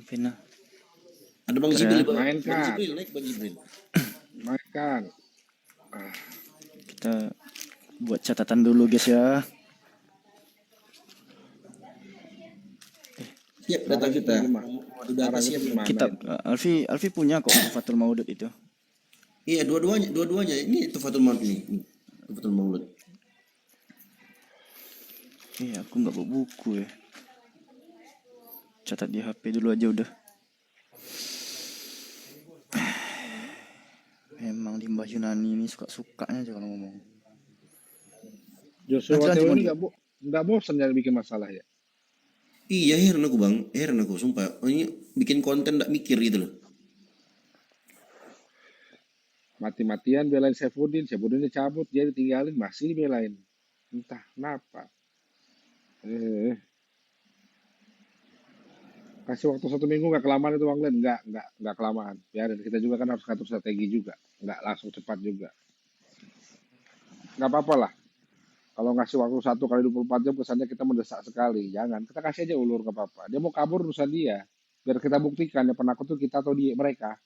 Pena. Ada Bang Jibril, Main, Bang Kak. Jibril naik Bang Jibril. Makan. Kita buat catatan dulu, guys ya. Siap data kita. Udah Arahnya siap. gimana Kitab itu? Alfi punya kok Fatul Maudud itu. Iya, dua-duanya. Ini Tufatul Maulud ini. Tufatul Maulud. Iya, aku nggak bawa buku ya. Catat di HP dulu aja udah. Memang di Mbah Yunani ini suka-sukanya aja kalau ngomong. Joshua Lanjut, Teo Bang. ini nggak bosan jadi bikin masalah ya? Iya, heran aku Bang. Heran aku, sumpah. Ini bikin konten gak mikir gitu loh. Mati-matian belain Saifuddin dicabut, dia ditinggalin, masih dibelain. Entah kenapa. Kasih waktu 1 minggu nggak kelamaan itu Bang Len, nggak kelamaan. Biarin, kita juga kan harus ngatur strategi juga, nggak langsung cepat juga. Nggak apa-apa lah. Kalau ngasih waktu 1 kali 24 jam kesannya kita mendesak sekali. Jangan, kita kasih aja ulur nggak apa-apa. Dia mau kabur urusan dia. Biar kita buktikan yang penakut tuh kita atau dia mereka.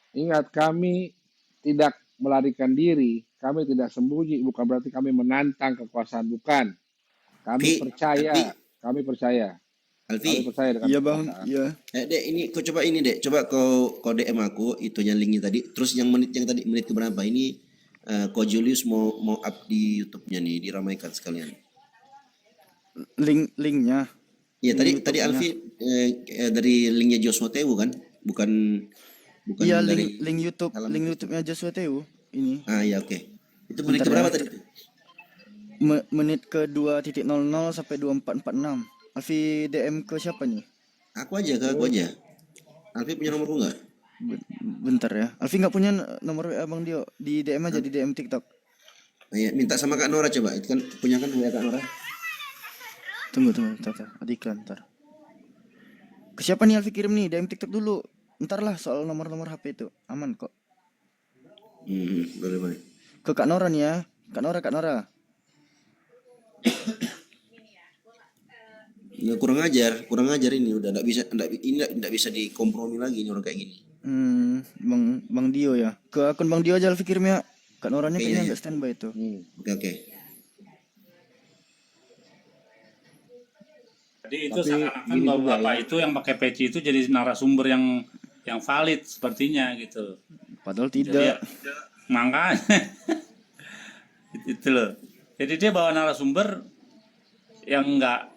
Ingat, kami tidak melarikan diri, kami tidak sembunyi, bukan berarti kami menantang kekuasaan, bukan. Kami percaya Alfi, dengan Iya, Bang. kekuasaan. Iya. Dek, coba ini Dek, coba kau DM aku itu yang linknya tadi. Terus yang menit keberapa ini? Ko Julius mau up di YouTube-nya nih, diramaikan sekalian. Linknya. Iya, tadi YouTube-nya. Alfi dari linknya Joshua Tewu kan, bukan Iya, dari link YouTube, Alam link YouTube-nya Joshua Teu ini. iya oke. Itu menit Bentar keberapa ya. tadi? Menit ke 2.00 sampai 24.46. Alfi DM ke siapa nih? Aku aja. Alfi punya nomorku nggak? Bentar ya. Alfi nggak punya nomor WA Bang Dio. Di DM aja, di DM TikTok. Iya, minta sama Kak Nora coba. Itu kan punya kan WA Kak Nora. Tunggu. Ntar. Ada iklan ntar. Ke siapa nih Alfi kirim nih? DM TikTok dulu. Ntar lah soal nomor-nomor HP itu. Aman kok. Boleh. Ke Kak Nora nih ya. Kak Nora. Ya, kurang ajar ini udah enggak bisa dikompromi lagi ini orang kayak gini. Bang Dio ya. Ke akun Bang Dio aja Alfi kirim ya. Kak Noranya kayaknya nggak standby itu. Oke. Jadi itu Tapi seakan-akan gini bahwa juga Bapak ya. itu yang pakai peci itu jadi narasumber yang valid sepertinya gitu. Padahal Jadi tidak. makanya itu loh. Jadi dia bawa narasumber yang enggak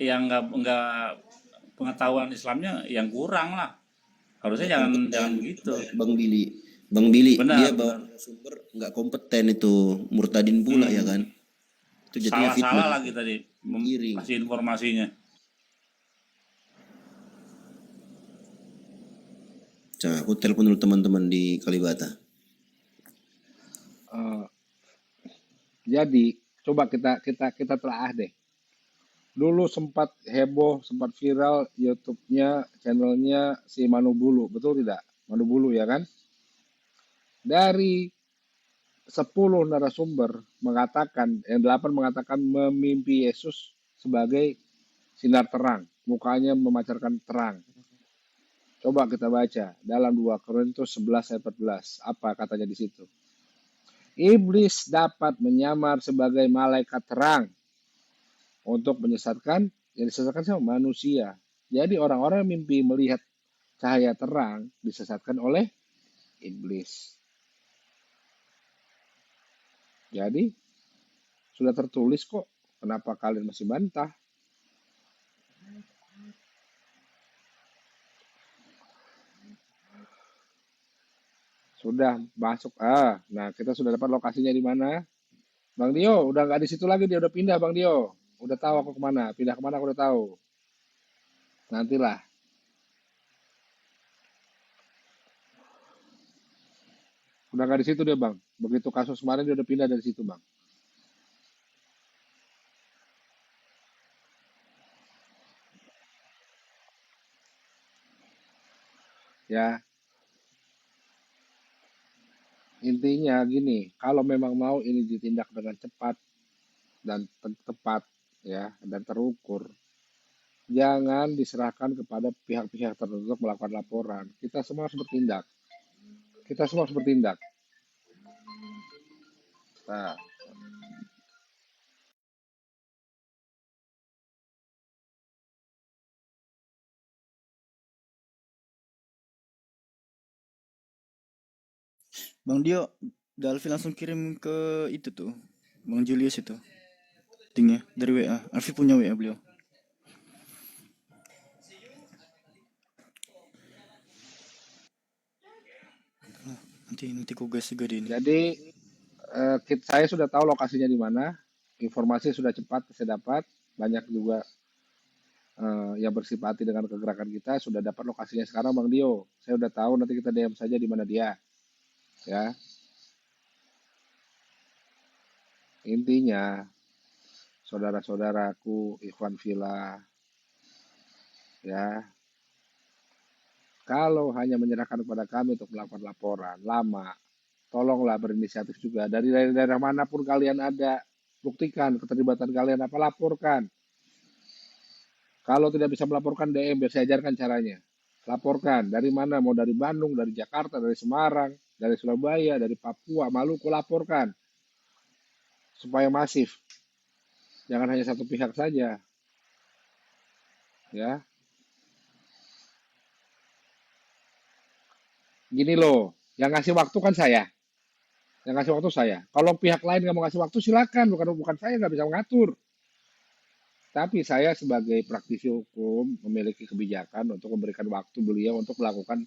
pengetahuan Islamnya yang kurang lah. Harusnya jangan begitu. Bang Billy Benar, dia bawa sumber nggak kompeten itu, murtadin pula ya kan. Itu jadinya Salah lagi tadi Giring. kasih informasinya. Coba aku telepon dulu teman-teman di Kalibata. Jadi coba kita telaah deh. Dulu sempat heboh, sempat viral YouTube-nya, channelnya si Manu Bulu, betul tidak? Manu Bulu ya kan? Dari 10 narasumber mengatakan, yang 8 mengatakan memimpi Yesus sebagai sinar terang, mukanya memancarkan terang. Coba kita baca dalam 2 Korintus 11 ayat 14, apa katanya di situ? Iblis dapat menyamar sebagai malaikat terang untuk menyesatkan, yang disesatkan sama manusia. Jadi orang-orang yang mimpi melihat cahaya terang disesatkan oleh iblis. Jadi sudah tertulis kok, kenapa kalian masih bantah? Sudah masuk. Nah kita sudah dapat lokasinya di mana. Bang Dio udah nggak di situ lagi, dia udah pindah Bang Dio. Udah tahu aku kemana, pindah kemana aku udah tahu. Nantilah. Udah nggak di situ dia Bang. Begitu kasus kemarin dia udah pindah dari situ Bang. Ya, intinya gini, kalau memang mau ini ditindak dengan cepat dan tepat ya dan terukur, jangan diserahkan kepada pihak-pihak tertentu untuk melakukan laporan. Kita semua harus bertindak. Kita semua harus bertindak. Nah, Bang Dio, Dalvi langsung kirim ke itu tuh, Bang Julius itu, linknya dari WA. Alfi punya WA beliau. Nanti ku gas juga di ini. jadi saya sudah tahu lokasinya di mana, informasi sudah cepat saya dapat, banyak juga yang bersifati dengan kegerakan kita sudah dapat lokasinya sekarang Bang Dio. Saya udah tahu, nanti kita DM saja di mana dia. Ya, intinya saudara-saudaraku Ikhwan Villa, ya, kalau hanya menyerahkan kepada kami untuk melakukan laporan lama, tolonglah berinisiatif juga dari daerah manapun kalian ada, buktikan keterlibatan kalian apa, laporkan. Kalau tidak bisa melaporkan DM, biar saya ajarkan caranya. Laporkan dari mana, mau dari Bandung, dari Jakarta, dari Semarang, dari Surabaya, dari Papua, Maluku, laporkan supaya masif. Jangan hanya satu pihak saja, ya. Gini loh, yang ngasih waktu kan saya, yang ngasih waktu saya. Kalau pihak lain nggak mau ngasih waktu silakan, bukan saya nggak bisa mengatur. Tapi saya sebagai praktisi hukum memiliki kebijakan untuk memberikan waktu beliau untuk melakukan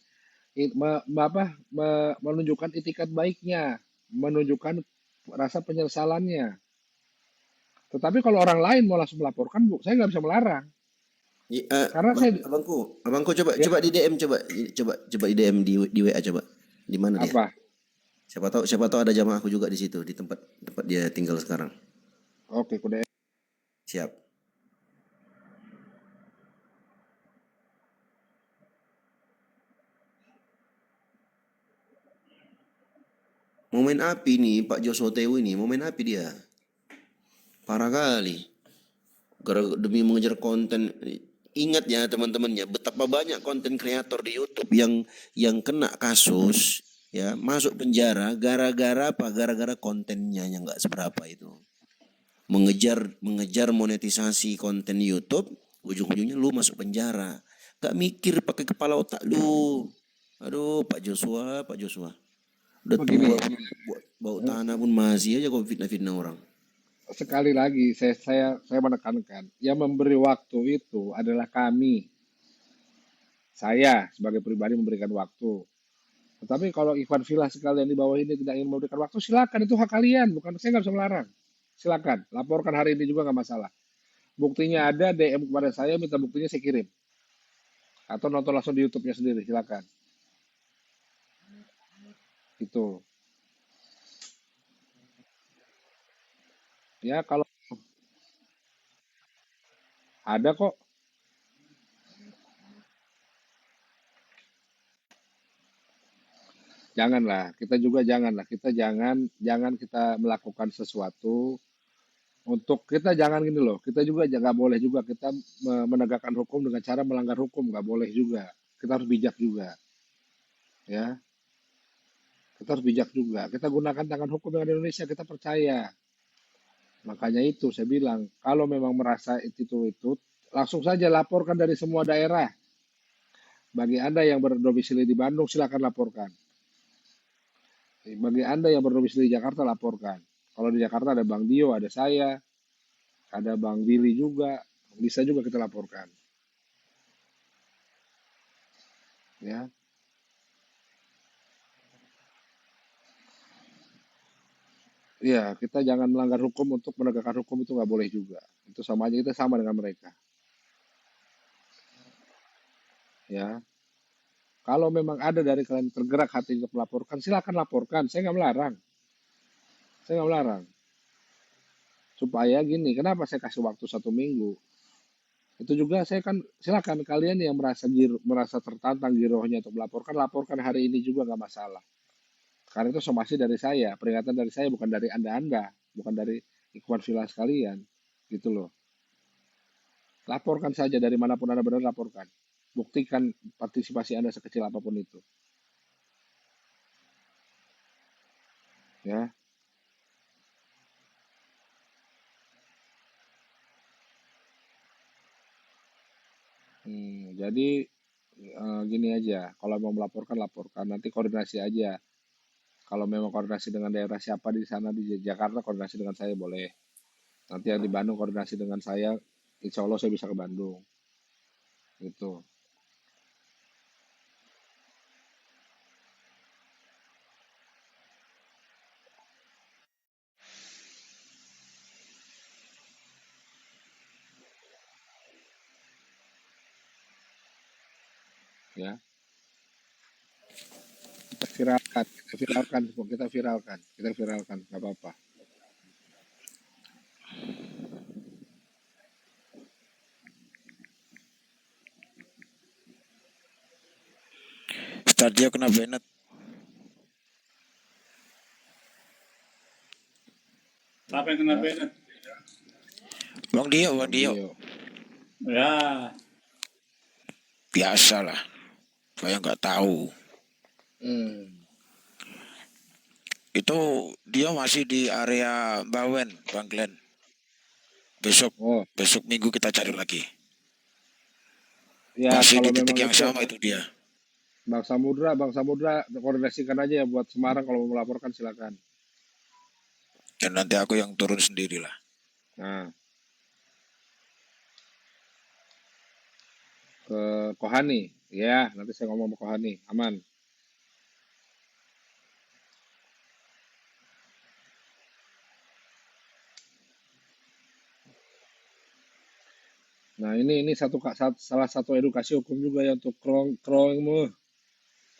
menunjukkan itikat baiknya, menunjukkan rasa penyesalannya. Tetapi kalau orang lain mau langsung melaporkan, Bu, saya nggak bisa melarang. Karena saya abangku coba ya, coba di DM coba di DM di WA coba. Di mana dia? apa? Siapa tahu ada jamaahku juga di situ, di tempat dia tinggal sekarang. Oke, kuda. Siap. Momen api nih Pak Joshua Tewi ini, momen api dia. Parah kali. Demi mengejar konten. Ingat ya teman-temannya, betapa banyak konten kreator di YouTube yang kena kasus, ya, masuk penjara gara-gara apa? Gara-gara kontennya yang nggak seberapa itu. Mengejar monetisasi konten YouTube, ujung-ujungnya lu masuk penjara. Gak mikir pakai kepala otak lu. Aduh, Pak Joshua. Udah Begini, tua pun bau tanah pun masih aja kau fitnah-fitnah orang. sekali lagi saya menekankan, yang memberi waktu itu adalah kami. Saya sebagai pribadi memberikan waktu. Tetapi kalau Ikhwan Villa sekalian di bawah ini tidak ingin memberikan waktu, silakan, itu hak kalian, bukan, saya nggak bisa melarang. Silakan, laporkan hari ini juga nggak masalah. Buktinya ada, DM kepada saya, minta buktinya saya kirim. Atau nonton langsung di YouTube-nya sendiri, silakan. Itu. Ya, kalau Ada kok. Janganlah, kita juga janganlah. Kita jangan kita melakukan sesuatu untuk kita jangan gini loh. Kita juga nggak boleh juga kita menegakkan hukum dengan cara melanggar hukum, nggak boleh juga. Kita harus bijak juga, ya. Kita harus bijak juga. Kita gunakan tangan hukum yang ada di Indonesia. Kita percaya. Makanya itu saya bilang, kalau memang merasa itu langsung saja laporkan dari semua daerah. Bagi Anda yang berdomisili di Bandung, silakan laporkan. Bagi Anda yang berdomisili di Jakarta, laporkan. Kalau di Jakarta ada Bang Dio, ada saya, ada Bang Billy juga, bisa juga kita laporkan. Ya, iya, kita jangan melanggar hukum untuk menegakkan hukum itu nggak boleh juga. Itu sama aja kita sama dengan mereka. Ya, kalau memang ada dari kalian tergerak hati untuk melaporkan, silakan laporkan. Saya nggak melarang. Saya nggak melarang. Supaya gini, kenapa saya kasih waktu 1 minggu? Itu juga saya kan silakan kalian yang merasa tertantang girohnya untuk melaporkan, laporkan hari ini juga nggak masalah. Karena itu somasi dari saya, peringatan dari saya bukan dari anda, bukan dari ikhwan filah sekalian, gitu loh. Laporkan saja dari manapun anda berada, laporkan. Buktikan partisipasi anda sekecil apapun itu. Ya, jadi gini aja, kalau mau melaporkan laporkan, nanti koordinasi aja. Kalau memang koordinasi dengan daerah siapa di sana di Jakarta, koordinasi dengan saya boleh. Nanti yang di Bandung koordinasi dengan saya, insya Allah saya bisa ke Bandung. Gitu. Ya, kita viralkan, nggak apa-apa. Ustaz dia kena Bennett. Siapa yang kena Bennett? Bang Dio. Ya, Biasa lah. Saya nggak tahu. Itu dia masih di area Bawen, Bang Glenn. Besok minggu kita cari lagi. Ya, Masih kalau di titik memang yang sama itu dia. Bang Samudra, koordinasikan aja ya buat Semarang kalau mau melaporkan silakan. Dan nanti aku yang turun sendirilah. Nah, ke Kohani, ya nanti saya ngomong sama Kohani, aman. Nah ini salah satu edukasi hukum juga ya untuk krongmu.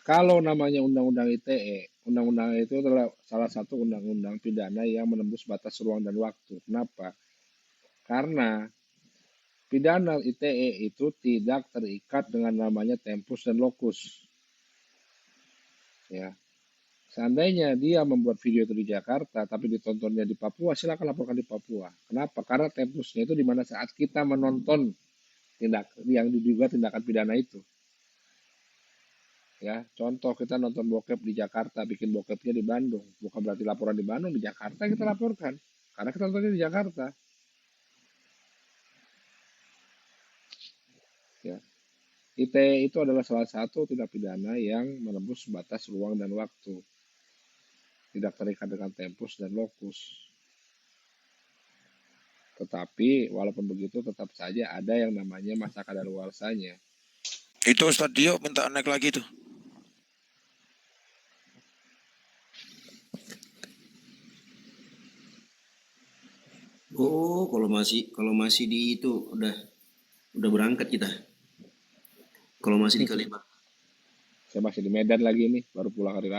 Kalau namanya undang-undang ITE, undang-undang itu adalah salah satu undang-undang pidana yang menembus batas ruang dan waktu. Kenapa? Karena pidana ITE itu tidak terikat dengan namanya tempus dan lokus. Ya, seandainya dia membuat video itu di Jakarta, tapi ditontonnya di Papua, silakan laporkan di Papua. Kenapa? Karena tempusnya itu di mana saat kita menonton yang diduga tindakan pidana itu. Ya, contoh kita nonton bokep di Jakarta, bikin bokepnya di Bandung, bukan berarti laporan di Bandung, di Jakarta kita laporkan, karena kita nontonnya di Jakarta. Ya, ITE itu adalah salah satu tindak pidana yang menembus batas ruang dan waktu, tidak terikat dengan tempus dan lokus. Tetapi walaupun begitu tetap saja ada yang namanya masa kadaluarsanya. Itu Ustaz Dio minta naik lagi tuh. Oh, kalau masih di itu udah berangkat kita. Kalau masih di Kalimantan. Saya masih di Medan lagi nih, baru pulang hari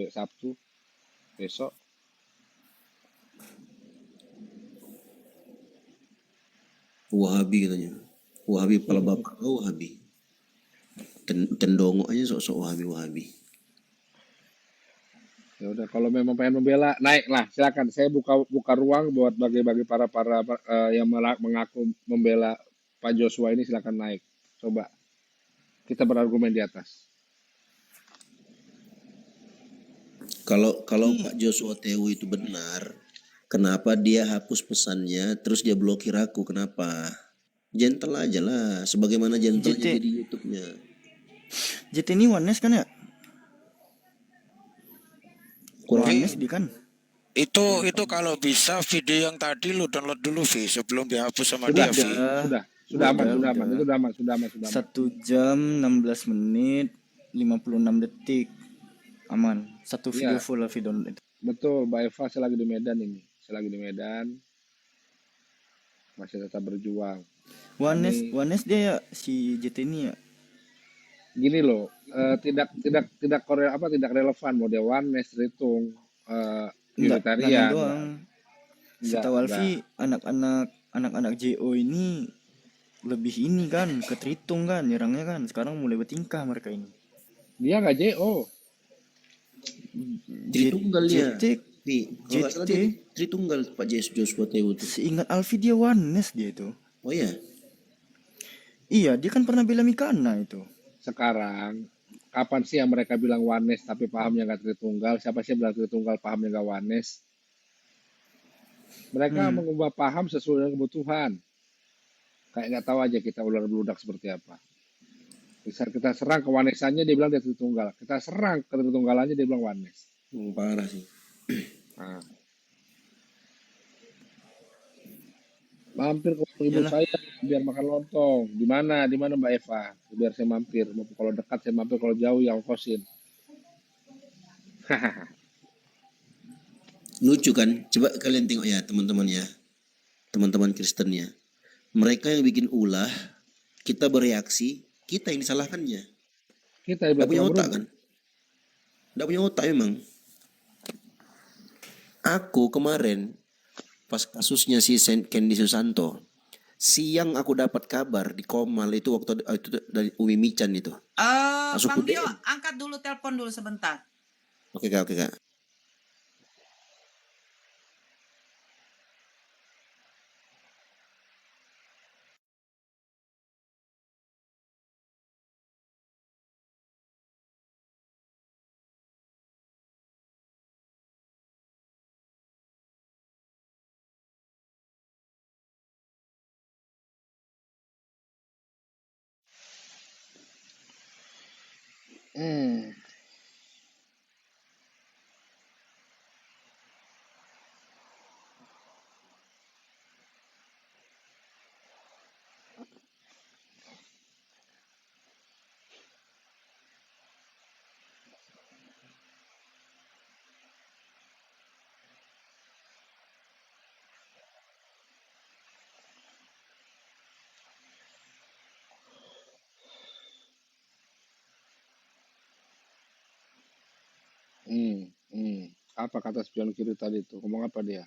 Sabtu besok. Wahabi katanya. Wahabi kepala bapak kau Wahabi. Tendongok aja sok-sok Wahabi. Ya udah, kalau memang pengen membela, naiklah, silakan. Saya buka ruang buat bagi para yang mengaku membela Pak Joshua ini, silakan naik. Coba kita berargumen di atas. Kalau Pak Joshua Tewu itu benar, kenapa dia hapus pesannya terus dia blokir aku? Kenapa? Gentle aja lah, sebagaimana gentlenya JT. di YouTube-nya. JT ini Ones kan ya? Kurang Ones dia kan? Itu kalau bisa video yang tadi lu download dulu Vi sebelum dihapus sama Sudah, dia Vi. sudah aman, itu udah aman. 1 jam 16 menit 56 detik. Aman. Satu video Iya. full video download itu. Betul, Mbak Eva, saya lagi di Medan ini. Masih tetap berjuang. Ones dia ya, si JT ini ya. Gini loh, tidak relevan mau dia Oneness, Tritung, Enggak Unitarian. doang. Setahu Alfi anak-anak JO ini lebih ini kan ke Tritung kan nyerangnya kan. Sekarang mulai bertingkah mereka ini. Dia nggak JO. Tritunggal dia. JT. Kalau nggak salah dia Tritunggal Pak Joshua Tewu itu. Seingat Alfi dia Ones dia itu. Oh ya? Iya, dia kan pernah bela Mikana itu. Sekarang, kapan sih yang mereka bilang Oneness tapi pahamnya nggak Tritunggal? Siapa sih yang bilang Tritunggal pahamnya nggak Oneness? Mereka mengubah paham sesuai dengan kebutuhan. Kayak nggak tahu aja kita ular beludak seperti apa. Bisa kita serang ke Oneness-annya dia bilang dia Tritunggal. Kita serang ke Tritunggalannya dia bilang Oneness. Parah sih. Nah. Mampir ke ibu saya biar makan lontong. Di mana Mbak Eva? Biar saya mampir. Kalau dekat saya mampir, kalau jauh ya ongkosin. Lucu kan? Coba kalian tengok ya teman-teman ya. Teman-teman Kristennya. Mereka yang bikin ulah, kita bereaksi, kita yang disalahkannya. Kita Gak punya otak kan? Gak punya otak memang. Aku kemarin pas kasusnya si Candy Susanto, siang aku dapat kabar di Komal itu waktu itu dari Umi Mican itu. Masuk Bang Dio, DM. angkat dulu telepon dulu sebentar. Oke kak. Apa kata spion kiri tadi itu? Ngomong apa dia?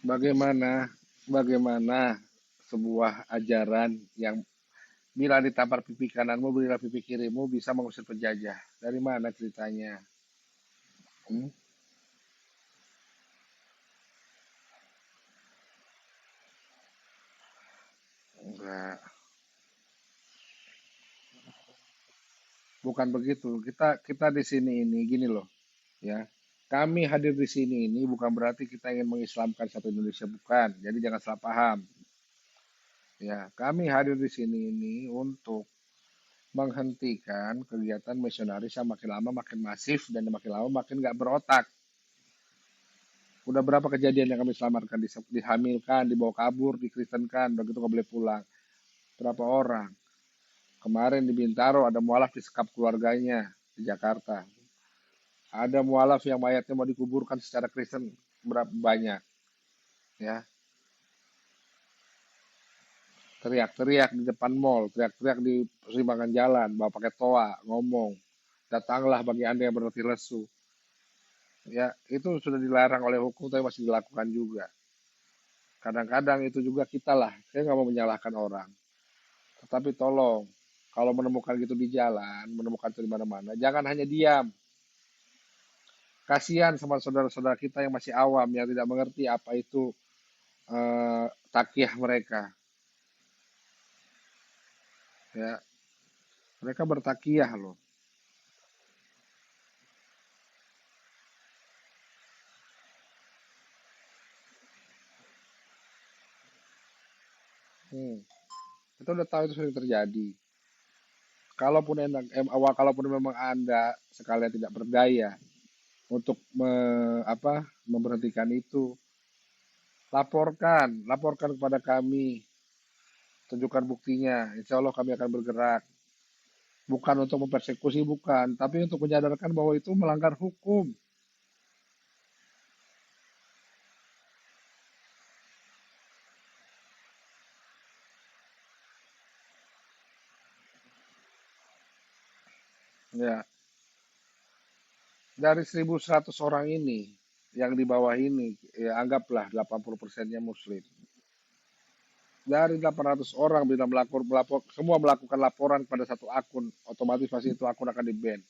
Bagaimana sebuah ajaran yang bila ditampar pipi kananmu, bila pipi kirimu bisa mengusir penjajah? Dari mana ceritanya? Enggak. Bukan begitu. Kita di sini ini gini loh, ya. Kami hadir di sini ini bukan berarti kita ingin mengislamkan satu Indonesia, bukan. Jadi jangan salah paham. Ya, kami hadir di sini ini untuk menghentikan kegiatan misionaris yang makin lama makin masif dan makin lama makin nggak berotak. Udah berapa kejadian yang kami selamatkan, dihamilkan, dibawa kabur, dikristenkan, begitu nggak boleh pulang. Berapa orang? Kemarin di Bintaro ada mualaf disekap keluarganya di Jakarta. Ada mualaf yang mayatnya mau dikuburkan secara Kristen, berapa banyak, ya. teriak-teriak di depan mall, teriak-teriak di persimpangan jalan, bawa pakai toa, ngomong, datanglah bagi Anda yang berletih lesu. Ya, itu sudah dilarang oleh hukum tapi masih dilakukan juga. Kadang-kadang itu juga kita lah, saya nggak mau menyalahkan orang. Tetapi tolong, kalau menemukan gitu di jalan, menemukan itu di mana-mana, jangan hanya diam. Kasihan sama saudara-saudara kita yang masih awam, yang tidak mengerti apa itu takiyah mereka. Ya, mereka bertakiyah loh. Kita udah tahu itu sering terjadi. Kalaupun memang Anda sekalian tidak berdaya untuk memberhentikan itu, laporkan kepada kami, tunjukkan buktinya. Insya Allah kami akan bergerak. Bukan untuk mempersekusi, bukan, tapi untuk menyadarkan bahwa itu melanggar hukum. Ya, dari 1.100 orang ini, yang di bawah ini, ya anggaplah 80%-nya Muslim. Dari 800 orang bila semua melakukan laporan pada satu akun, otomatis pasti itu akun akan di-ban.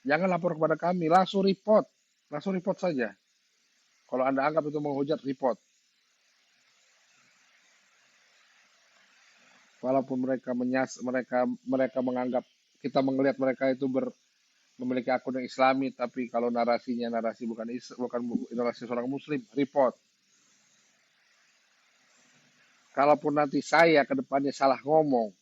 Jangan lapor kepada kami, langsung report saja. Kalau Anda anggap itu menghujat, report. Walaupun mereka menganggap kita melihat mereka itu memiliki akun yang Islami, tapi kalau narasinya narasi bukan narasi seorang Muslim, report. Kalaupun nanti saya ke depannya salah ngomong,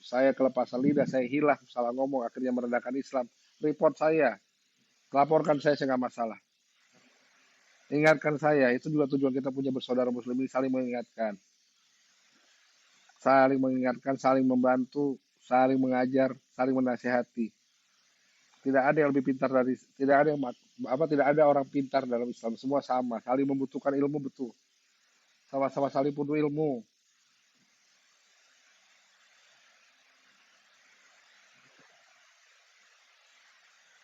saya kelepasan lidah, saya hilang, salah ngomong, akhirnya merendahkan Islam, report saya, laporkan saya nggak masalah. Ingatkan saya, itu juga tujuan kita punya bersaudara Muslim ini, saling mengingatkan, saling membantu, saling mengajar, saling menasihati. Tidak ada yang lebih pintar tidak ada orang pintar dalam Islam, semua sama, saling membutuhkan ilmu, betul. Sama-sama saling butuh ilmu.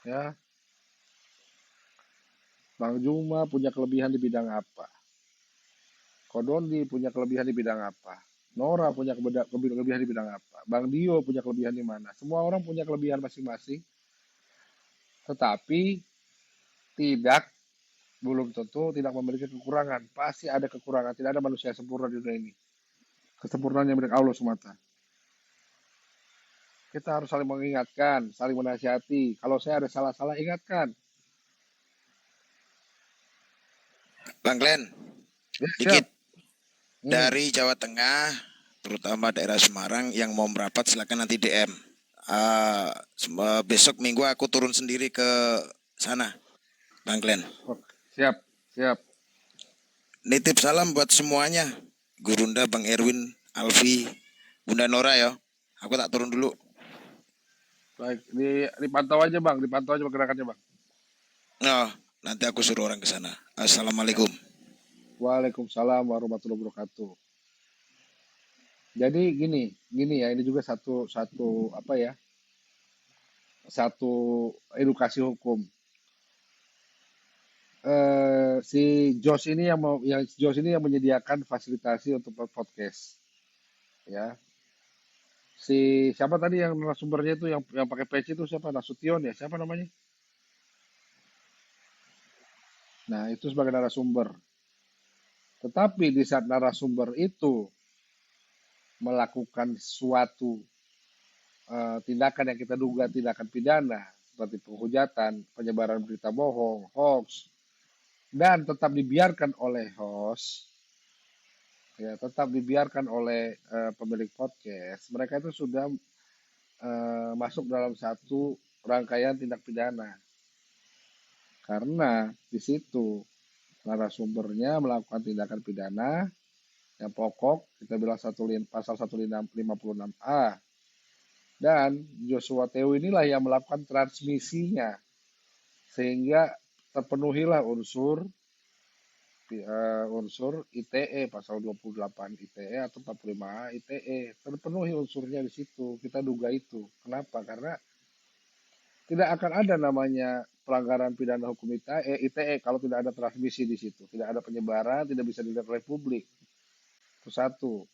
Ya, Bang Juma punya kelebihan di bidang apa? Kodondi punya kelebihan di bidang apa? Nora punya kelebihan di bidang apa? Bang Dio punya kelebihan di mana? Semua orang punya kelebihan masing-masing, tetapi belum tentu tidak memiliki kekurangan. Pasti ada kekurangan. Tidak ada manusia yang sempurna di dunia ini. Kesempurnaan yang milik Allah semata. Kita harus saling mengingatkan, saling menasihati. Kalau saya ada salah-salah, ingatkan. Bang Glenn, Ya, dikit. siap. Dari Jawa Tengah, terutama daerah Semarang yang mau merapat silakan nanti DM. Besok minggu aku turun sendiri ke sana, Bang Glenn. Siap. Nitip salam buat semuanya. Gurunda, Bang Erwin, Alfi, Bunda Nora ya. Aku tak turun dulu. Baik, dipantau aja Bang, pergerakannya Bang. Oh, nanti aku suruh orang ke sana. Assalamualaikum. Waalaikumsalam warahmatullahi wabarakatuh. Jadi gini ya, ini juga satu edukasi hukum. Si Jos ini yang menyediakan fasilitasi untuk podcast. Ya. Si siapa tadi yang narasumbernya itu yang pakai peci itu siapa? Nasution ya? Siapa namanya? Nah, itu sebagai narasumber. Tetapi di saat narasumber itu melakukan suatu tindakan yang kita duga tindakan pidana seperti penghujatan, penyebaran berita bohong, hoax, dan tetap dibiarkan oleh host, tetap dibiarkan oleh pemilik podcast, mereka itu sudah masuk dalam satu rangkaian tindak pidana. Karena di situ narasumbernya melakukan tindakan pidana yang pokok, kita bilang pasal 156A. Dan Joshua Teo inilah yang melakukan transmisinya. Sehingga terpenuhilah unsur unsur ITE pasal 28 ITE atau 45 ITE. Terpenuhi unsurnya di situ. Kita duga itu. Kenapa? Karena tidak akan ada namanya pelanggaran pidana hukum ITE kalau tidak ada transmisi di situ. Tidak ada penyebaran, tidak bisa dilihat oleh publik. Itu satu.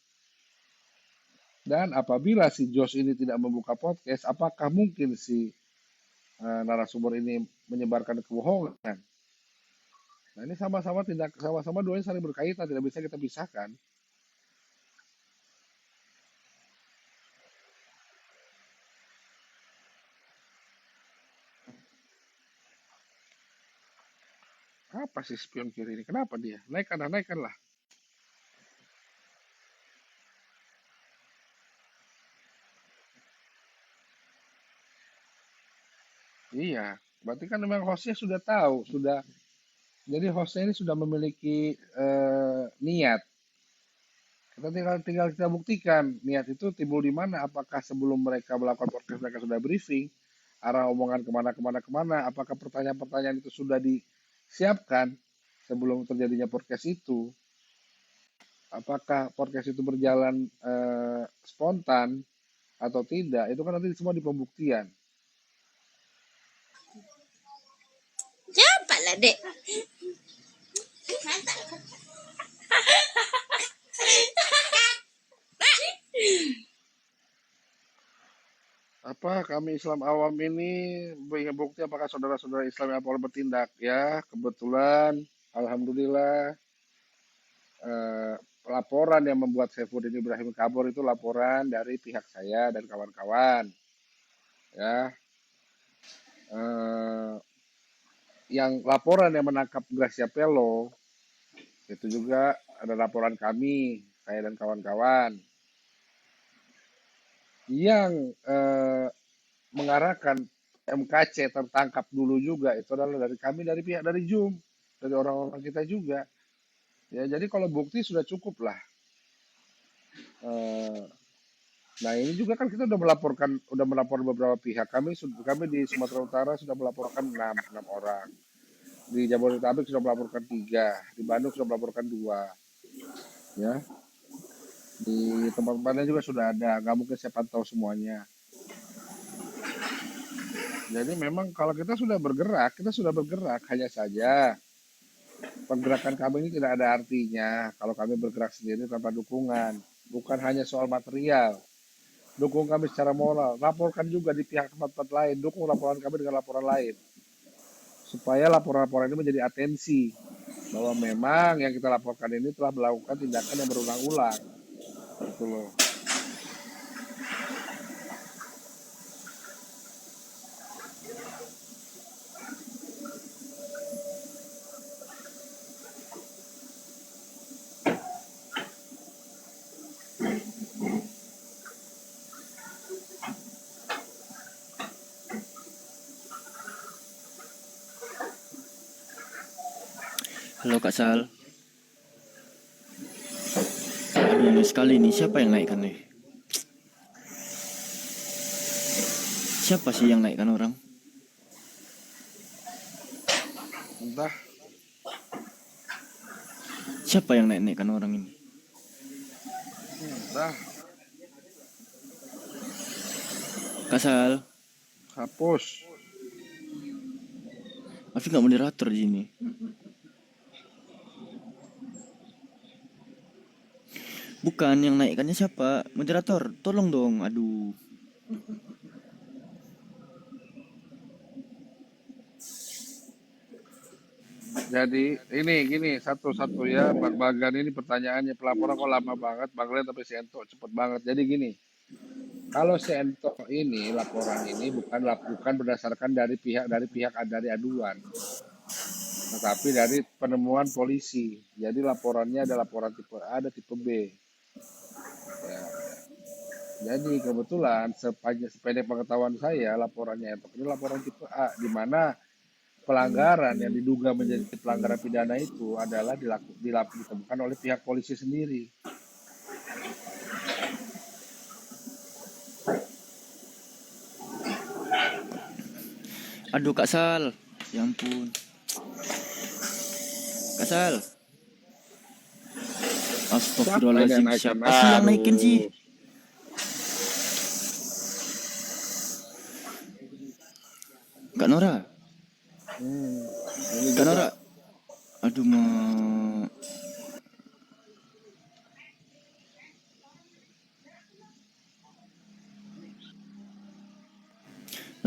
Dan apabila si Jos ini tidak membuka podcast, apakah mungkin si narasumber ini menyebarkan kebohongan? Nah, ini sama-sama dua saling berkaitan, tidak bisa kita pisahkan. Apa sih spion kiri ini? Kenapa dia? Naikkanlah. Iya, berarti kan memang hostnya sudah tahu, jadi hostnya ini sudah memiliki niat. Kita tinggal kita buktikan niat itu timbul di mana. Apakah sebelum mereka melakukan podcast mereka sudah briefing, arah omongan kemana, apakah pertanyaan-pertanyaan itu sudah disiapkan sebelum terjadinya podcast itu, apakah podcast itu berjalan spontan atau tidak, itu kan nanti semua di pembuktian. Cepatlah, Dek. Apa kami Islam awam ini ingin bukti apakah saudara-saudara Islam yang boleh bertindak? Ya, kebetulan alhamdulillah laporan yang membuat Saifuddin Ibrahim kabur itu laporan dari pihak saya dan kawan-kawan. Ya. Yang laporan yang menangkap Gracia Pelo itu juga ada laporan kami, saya dan kawan-kawan. Yang mengarahkan MKC tertangkap dulu juga itu adalah dari kami, dari pihak dari JUM, dari orang-orang kita juga. Ya, jadi kalau bukti sudah cukup lah. Nah, ini juga kan kita udah melapor beberapa pihak. Kami di Sumatera Utara sudah melaporkan 6 orang. Di Jabodetabek sudah melaporkan 3, di Bandung sudah melaporkan 2. Ya. Di tempat-tempat lain juga sudah ada, nggak mungkin saya pantau semuanya. Jadi memang kalau kita sudah bergerak, hanya saja pergerakan kami ini tidak ada artinya kalau kami bergerak sendiri tanpa dukungan. Bukan hanya soal material, dukung kami secara moral, laporkan juga di pihak tempat-tempat lain, dukung laporan kami dengan laporan lain. Supaya laporan-laporan ini menjadi atensi bahwa memang yang kita laporkan ini telah melakukan tindakan yang berulang-ulang. Gitu loh. Halo Kak Sal. Aduh, ini sekali nih, siapa yang naikkan nih? Siapa sih yang naikkan orang? Entah. Siapa yang naikkan orang ini? Entah. Kak Sal. Hapus. Afi nggak moderator di sini. Bukan, yang naikkannya siapa? Moderator, tolong dong. Aduh. Jadi ini gini satu-satu ya bagian ini pertanyaannya, pelaporan kok lama banget Bang Len tapi si Ento cepet banget. Jadi gini, kalau si Ento ini laporan ini bukan berdasarkan dari aduan, tetapi dari penemuan polisi. Jadi laporannya ada laporan tipe A, ada tipe B. Ya. Jadi kebetulan sependek pengetahuan saya laporannya Ento ini laporan tipe A, di mana pelanggaran yang diduga menjadi pelanggaran pidana itu adalah ditemukan oleh pihak polisi sendiri. Aduh Kak Sal. Ya ampun. Kak Sal. Astagfirullahaladzim, naikin? siapa sih yang naikin sih? Aduh. Kak Nora, Ini Kak juga Nora. Aduh,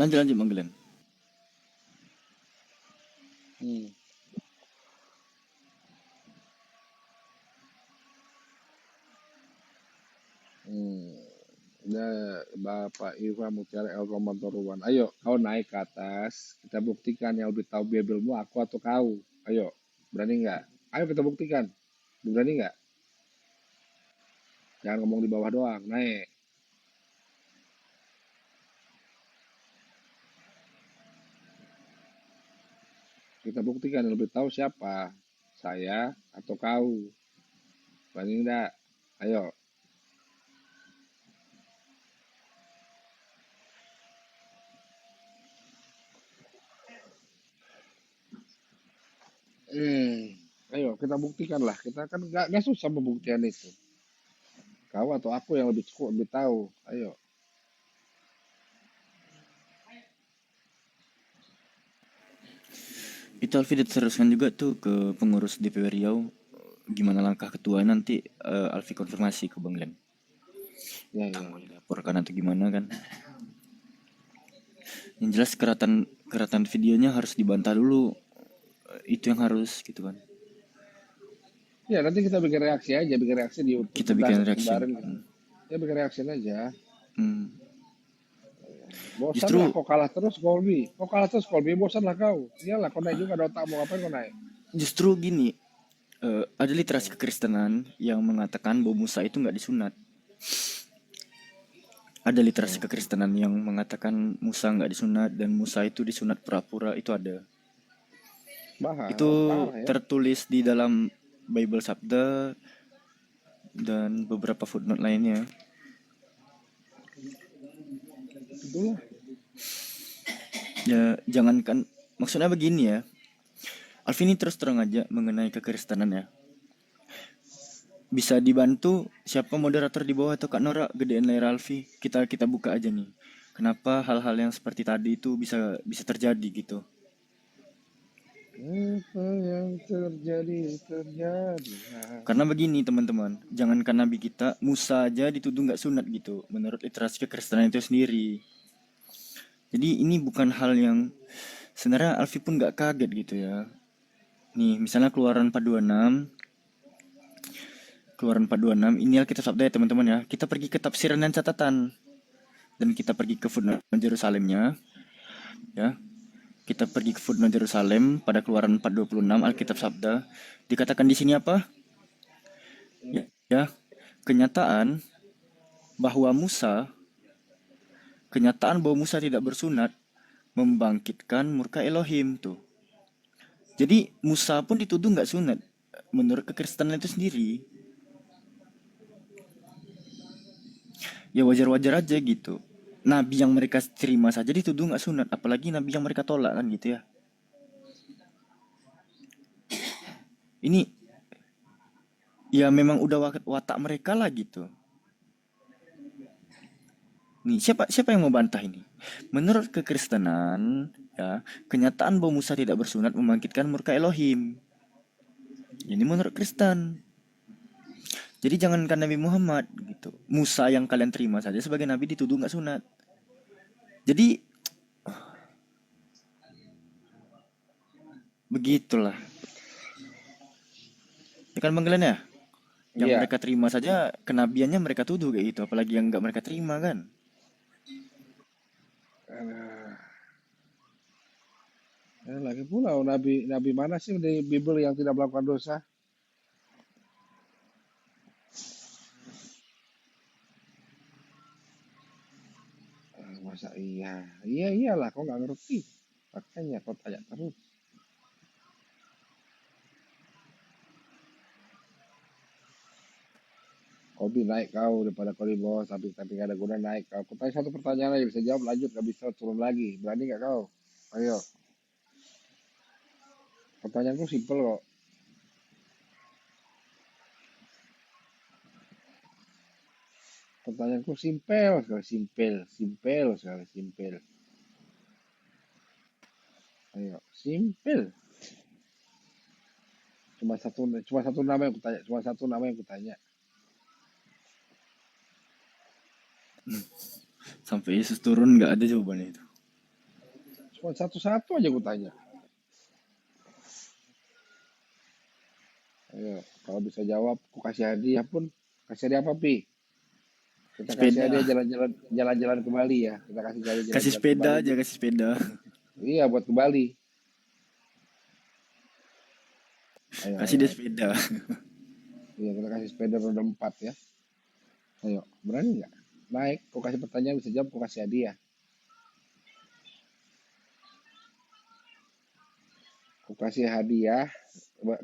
lanjut Bang Glenn. hmm, hmm. Ya, Bapak Iva Mutiara El Romantoruan. Ayo, kau naik ke atas. Kita buktikan yang lebih tahu Bibelmu, aku atau kau. Ayo, berani nggak? Ayo kita buktikan. Berani nggak? Jangan ngomong di bawah doang. Naik. Kita buktikan yang lebih tahu siapa. Saya atau kau. Berani nggak? Ayo. Ayo kita buktikan lah. Kita kan nggak susah pembuktian itu. Kau atau aku yang lebih cukup lebih tahu. Ayo. Itu Alfi diteruskan juga tuh ke pengurus DPW Riau. Gimana langkah ketua nanti Alfi konfirmasi ke Bang Glenn. Ya, Entah ya. mau dilaporkan atau gimana kan. Yang jelas keratan videonya harus dibantah dulu. Itu yang harus gitu kan. Ya nanti kita bikin reaksi aja, bikin reaksi di YouTube. Kita bikin reaksi. Ya bikin reaksi aja. Bosan Justru lah kau kalah terus Colby. Kau kalah terus Colby, bosan lah kau. Iyalah kau naik juga ada otak mau ngapain kau naik. justru gini, ada literasi kekristenan yang mengatakan bahwa Musa itu nggak disunat. Ada literasi kekristenan yang mengatakan Musa nggak disunat dan Musa itu disunat pura-pura, itu ada. Itu Parah ya. tertulis di dalam Bible Sabda dan beberapa footnote lainnya. Itulah. Ya jangankan, maksudnya begini ya, Alfi ini terus terang aja mengenai kekristenan ya. Bisa dibantu siapa moderator di bawah atau Kak Nora, gedein layar Alfi. Kita buka aja nih. Kenapa hal-hal yang seperti tadi itu bisa terjadi gitu. Apa yang terjadi. Karena begini teman-teman, jangankan Nabi kita, Musa aja dituduh nggak sunat gitu, menurut literasi kekristenan itu sendiri. Jadi ini bukan hal yang sebenarnya Alfi pun nggak kaget gitu ya. Nih misalnya Keluaran 426, ini Alkitab Sabda ya teman-teman ya. Kita pergi ke tafsiran dan catatan, dan kita pergi ke footnote Yerusalemnya, ya. Kita pergi ke footnote Yerusalem pada Keluaran 426 Alkitab Sabda. Dikatakan di sini apa? Ya, kenyataan bahwa Musa tidak bersunat membangkitkan murka Elohim tuh. Jadi Musa pun dituduh nggak sunat menurut kekristenan itu sendiri. Ya wajar-wajar aja gitu. Nabi yang mereka terima saja dituduh nggak sunat, apalagi nabi yang mereka tolak kan gitu ya. Ini ya memang udah watak mereka lah gitu. Nih siapa yang mau bantah ini? Menurut kekristenan ya, kenyataan bahwa Musa tidak bersunat membangkitkan murka Elohim. Ini menurut Kristen. Jadi jangankan Nabi Muhammad gitu, Musa yang kalian terima saja sebagai nabi dituduh nggak sunat. Jadi begitulah. Ya kan Bang Glenn ya? Yang mereka terima saja kenabiannya mereka tuduh kayak gitu, apalagi yang nggak mereka terima kan. Lagi pula nabi mana sih di Bible yang tidak melakukan dosa? Masa iyalah kau nggak ngerti, makanya kau tanya terus. Kobi naik kau daripada kau di bawah, tapi nggak ada guna naik kau. Kau tanya satu pertanyaan aja bisa jawab, lanjut nggak bisa turun lagi. Berani nggak kau? Ayo. Pertanyaanku simpel kok. Pertanyaanku simpel sekali, simpel sekali, simpel. Ayo, simpel. Cuma satu nama yang kutanya, cuma satu nama yang kutanya. Sampai Yesus turun nggak ada jawabannya itu. Cuma satu-satu aja kutanya. Ayo, kalau bisa jawab, aku kasih hadiah pun. Kasih hadiah apa, Pi? Kita kasih Sepeda. hadiah jalan-jalan ke Bali ya. Kita kasih hadiah Kasih jalan-jalan ke sepeda Bali. aja, kasih sepeda. Iya, buat ke Bali. Ayo, Kasih dia sepeda. Iya, kita kasih sepeda roda 4 ya. Ayo, berani nggak? Naik, kau kasih pertanyaan bisa jawab, kau kasih hadiah. Kau kasih hadiah,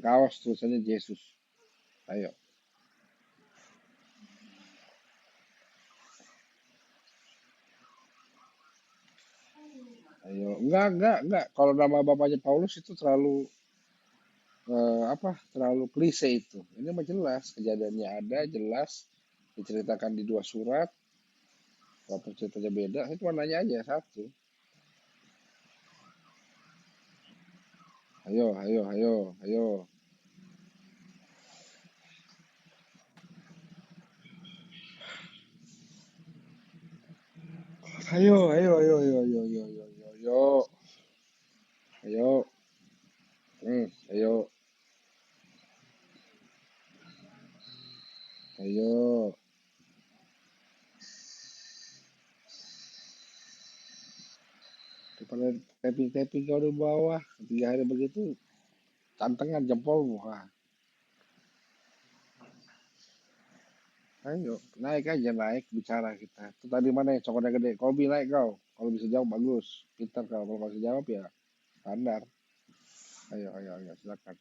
kaos tulisannya Yesus. Ayo. Ayo, enggak. Kalau nama bapaknya Paulus itu terlalu terlalu klise itu. Ini mah jelas, kejadiannya ada, jelas diceritakan di 2 surat. Walaupun ceritanya beda, saya cuma nanya aja satu. Ayo. Ayo. Daripada tapping kau di bawah, 3 hari begitu, tantengan jempolmu. Ayo, naik aja, bicara kita. Itu tadi mana yang coklatnya gede? Kobi naik kau. Kalau bisa jawab bagus. Pintar kau. Kalau bisa jawab ya standar. Ayo, silakan.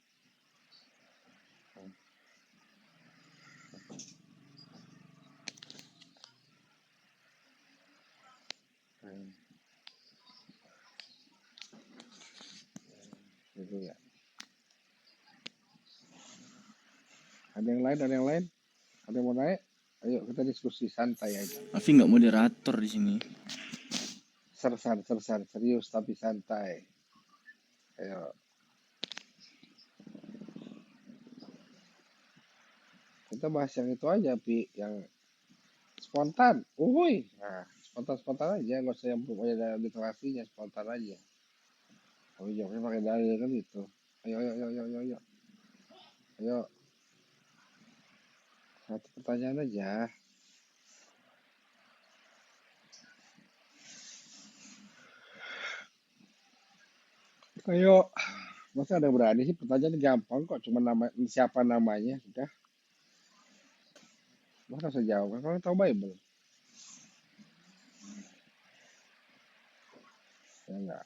Gitu ya. Ada yang lain? Ada yang mau naik? Ayo kita diskusi santai aja. Alfi nggak moderator di sini. Sersan, serius tapi santai. Ayo. Kita bahas yang itu aja, Pi, yang spontan. Nah, spontan aja, nggak usah yang punya literasinya, spontan aja. Kalau jawabnya pakai dalil kan gitu. Ayo. Satu pertanyaan aja. Ayo. Masa ada berani sih, pertanyaan gampang kok, cuma siapa namanya sudah. Masa saya jawab, kan tahu Bible. Ya enggak.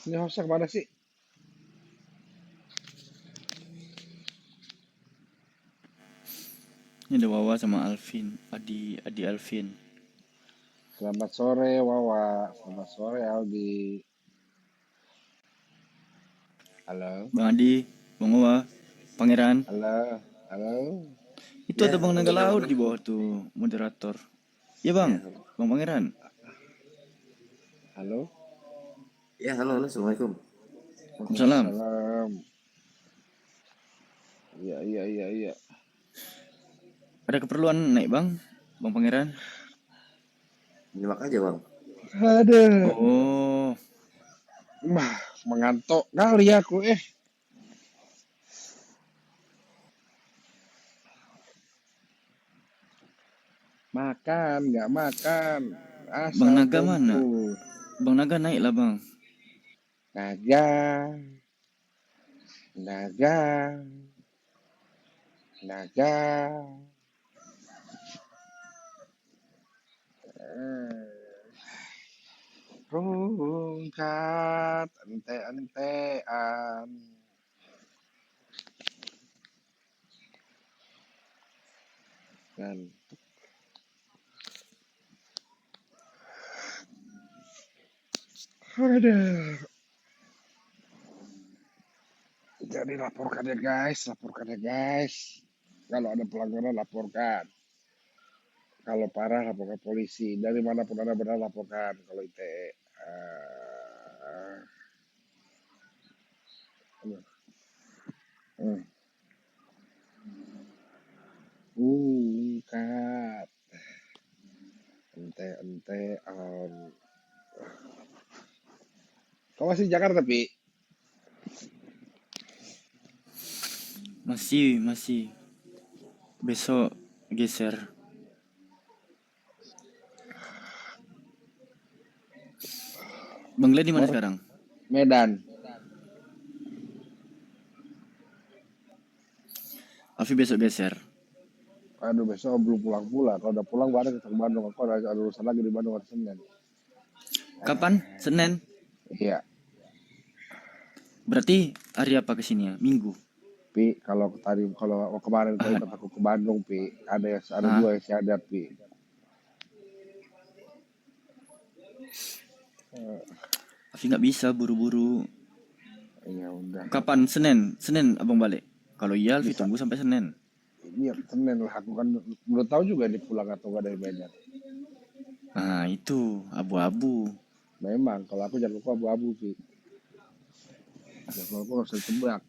Ini hostnya kemana sih? Ini ada Wawa sama Alvin, Adi Alvin. Selamat sore Wawa, selamat sore Aldi. Halo. Bang Adi, Bang Wawa, Pangeran. Halo. Itu ada Bang Naga Laut di bawah tuh, moderator. Iya Bang, Bang Pangeran. Halo. Ya, halo, assalamualaikum. Waalaikumsalam. Iya. Ada keperluan naik Bang, Bang Pangeran? Nyimak aja, Bang. Ada. Oh, Mengantuk kali aku Makan, nggak makan. Asal Bang Naga kumpul. mana? Bang Naga naik lah Bang. Naga. Rungkat, ente-entean. Ngantuk. Aduh. Jadi laporkan ya guys, Kalau ada pelanggaran laporkan. Kalau parah laporkan polisi. Dari manapun Anda benar laporkan. Kalau ITE. Aduh. Ungkap. Ente. Kau masih di Jakarta, Pi? Masih. Besok geser. Bang Glenn di mana sekarang? Medan. Alfi besok geser. Aduh, besok belum pulang pula. Kalau udah pulang baru kita ke Bandung. Aku ada urusan lagi di Bandung hari Senin. Kapan? Senin? Iya. Berarti hari apa kesini ya? Minggu. Pi, kalau kemarin kau ikut aku ke Bandung, Pi, ada dua yang sadar, Pi. Alfi nggak bisa buru-buru. Ya udah. Kapan? Senin abang balik. Kalau iya Alfi Bisa. tunggu sampai Senin. Iya, Senin lah. Aku kan belum tahu juga dia pulang atau enggak dari Medan. Nah itu abu-abu. Memang, kalau aku jangan lupa abu-abu, Pi. Kalau aku harus ditebak.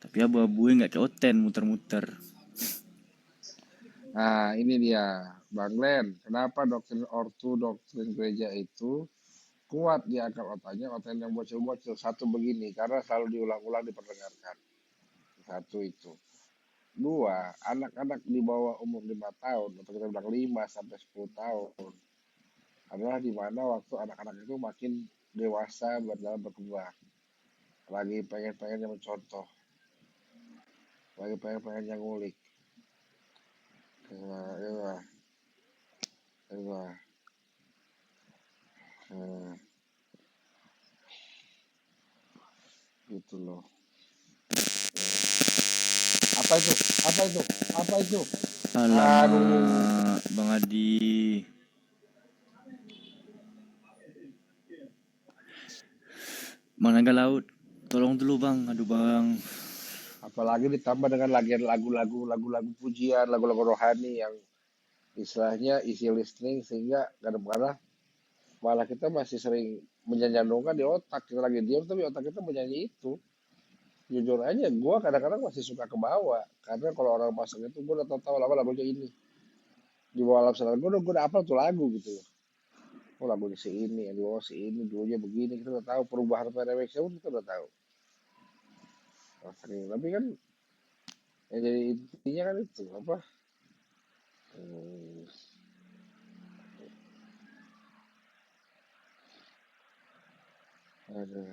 Tapi abu-abunya nggak kayak Oten muter-muter. Nah, ini dia, Bang Len. Kenapa doktrin gereja itu kuat di akal otaknya, otak yang bocil-bocil? Satu begini, karena selalu diulang-ulang diperdengarkan. Satu itu. Dua, anak-anak di bawah umur 5 tahun, atau kita bilang 5 sampai 10 tahun, adalah di mana waktu anak-anak itu makin dewasa dalam berkembang. Lagi pengen-pengen yang mencontoh. Lagi pengen-pengen yang ngulik. Gitu loh. Apa itu? Alamak, Bang Adi. Mana ke laut? Tolong dulu Bang, aduh Bang. Apalagi ditambah dengan lagu-lagu pujian, lagu-lagu rohani yang istilahnya isi listening, sehingga kadang-kadang malah kita masih sering menyanyikan di otak. Kita lagi diam tapi otak kita menyanyi itu. Jujur aja, gue kadang-kadang masih suka ke bawah, karena kalau orang pasang itu gue udah tahu lama lagunya ini di bawah alam sadar gue udah hafal tuh lagu gitu. Oh, lagunya si ini, dulunya begini, kita udah tahu perubahan remixnya pun kita udah tahu. Tapi kan yang jadi intinya kan itu apa? Ada.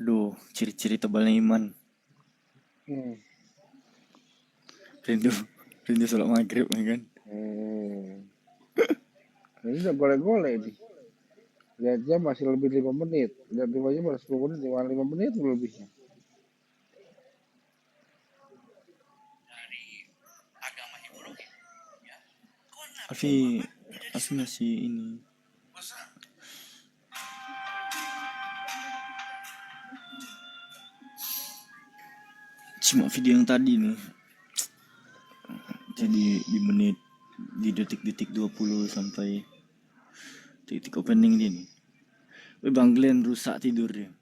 Aduh, ciri-ciri tebalnya iman. Rindu sholat maghrib kan. Ini udah golek-golek nih. Lihat jam masih lebih 5 menit. Lihat 5 jam baru 10 menit, 5 menit lebihnya. Alfi masih ini. Cuma video yang tadi nih. Jadi di detik-detik 20 sampai detik opening dia nih. Bang Glenn rusak tidur dia.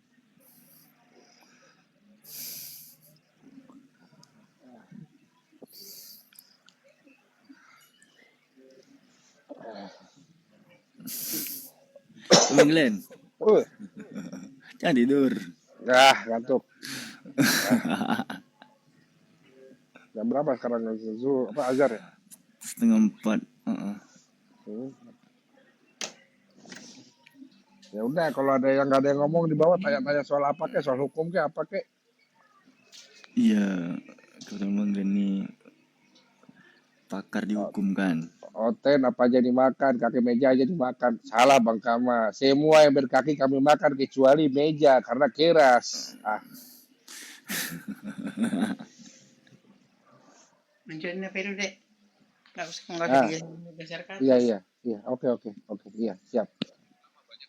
Bang Glenn, Uh, jangan tidur. ngantuk. Jam berapa sekarang? Zuhur apa azhar ya? 3:30. Hmm. Ya udah, kalau ada yang nggak ada yang ngomong di bawah, tanya-tanya soal apa kek, soal hukum kek, apa kek. Iya, kebetulan Bang Glenn nih pakar dihukum kan. Oten apa aja dimakan, kaki meja aja dimakan. Salah Bang Kama. Semua yang berkaki kami makan kecuali meja karena keras. Mencuitnya Peru dek. Nggak usah Ah, digeser ke iya atas. iya iya. Oke, iya siap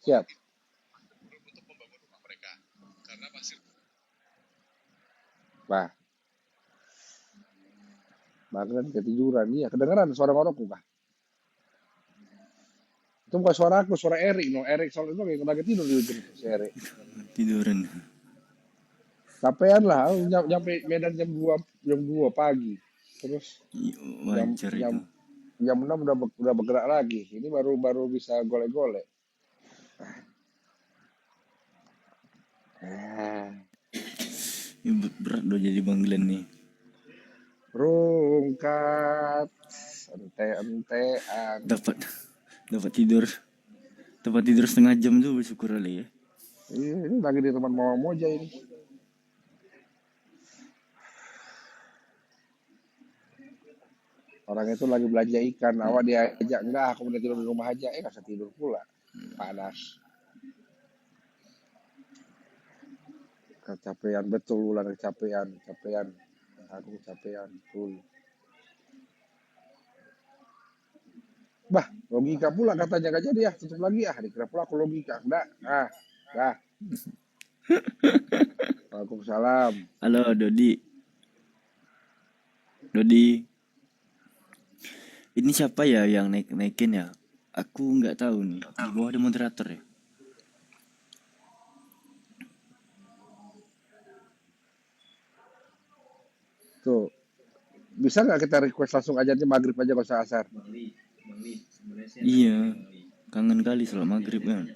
siap. Bah, bahkan ketiduran. Iya, kedengeran suara ngorok kah? Itu bukan suara aku, suara Erik. No, Erik soal itu kayak lagi tidur di ujung si Erik. Tiduran. Capean lah, aku nyampe Medan jam 2 pagi. Terus Iya, jam wajar jam itu. jam 6 udah bergerak lagi. Ini baru bisa golek-golek. Ini berat udah jadi Bang Glenn nih. Rungkat, ente-entean. Dapat tidur. Dapat tidur setengah jam tuh bersyukur kali ya. Ini lagi di teman Mama Moja ini. Orang itu lagi belanja ikan, awak diajak enggak, aku udah tidur di rumah aja, nggak usah tidur pula, panas, kecapean betul, ular kecapean, aku kecapean, betul. Bah, logika pula katanya gak jadi ya, tutup lagi ya, dikira pula aku logika, enggak, dah. Waalaikumsalam. Halo Dodi. Ini siapa ya yang naikin ya? Aku nggak tahu nih. Di bawah ada moderator ya. Tuh, bisa nggak kita request langsung aja nih maghrib aja gak usah asar? Iya, kangen kali sholat maghrib kan.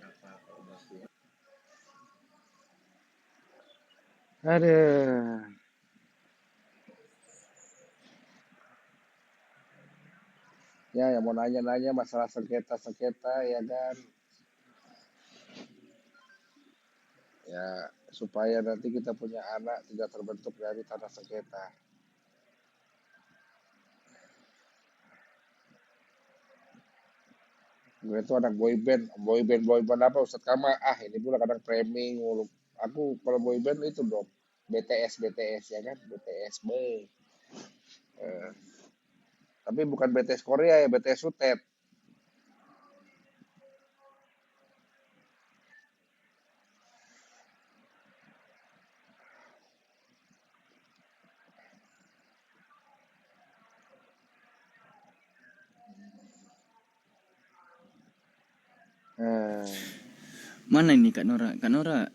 Aduh. Ya, yang mau nanya-nanya masalah sengketa ya kan. Ya, supaya nanti kita punya anak tidak terbentuk dari tanah sengketa. Gue itu anak boyband apa Ustadz Kama? Ini pula kadang framing mulu. Aku kalau boyband itu dong, BTS ya kan, BTS B. Tapi bukan BTS Korea ya, BTS Sutet. Mana ini Kak Nora? Kak Nora,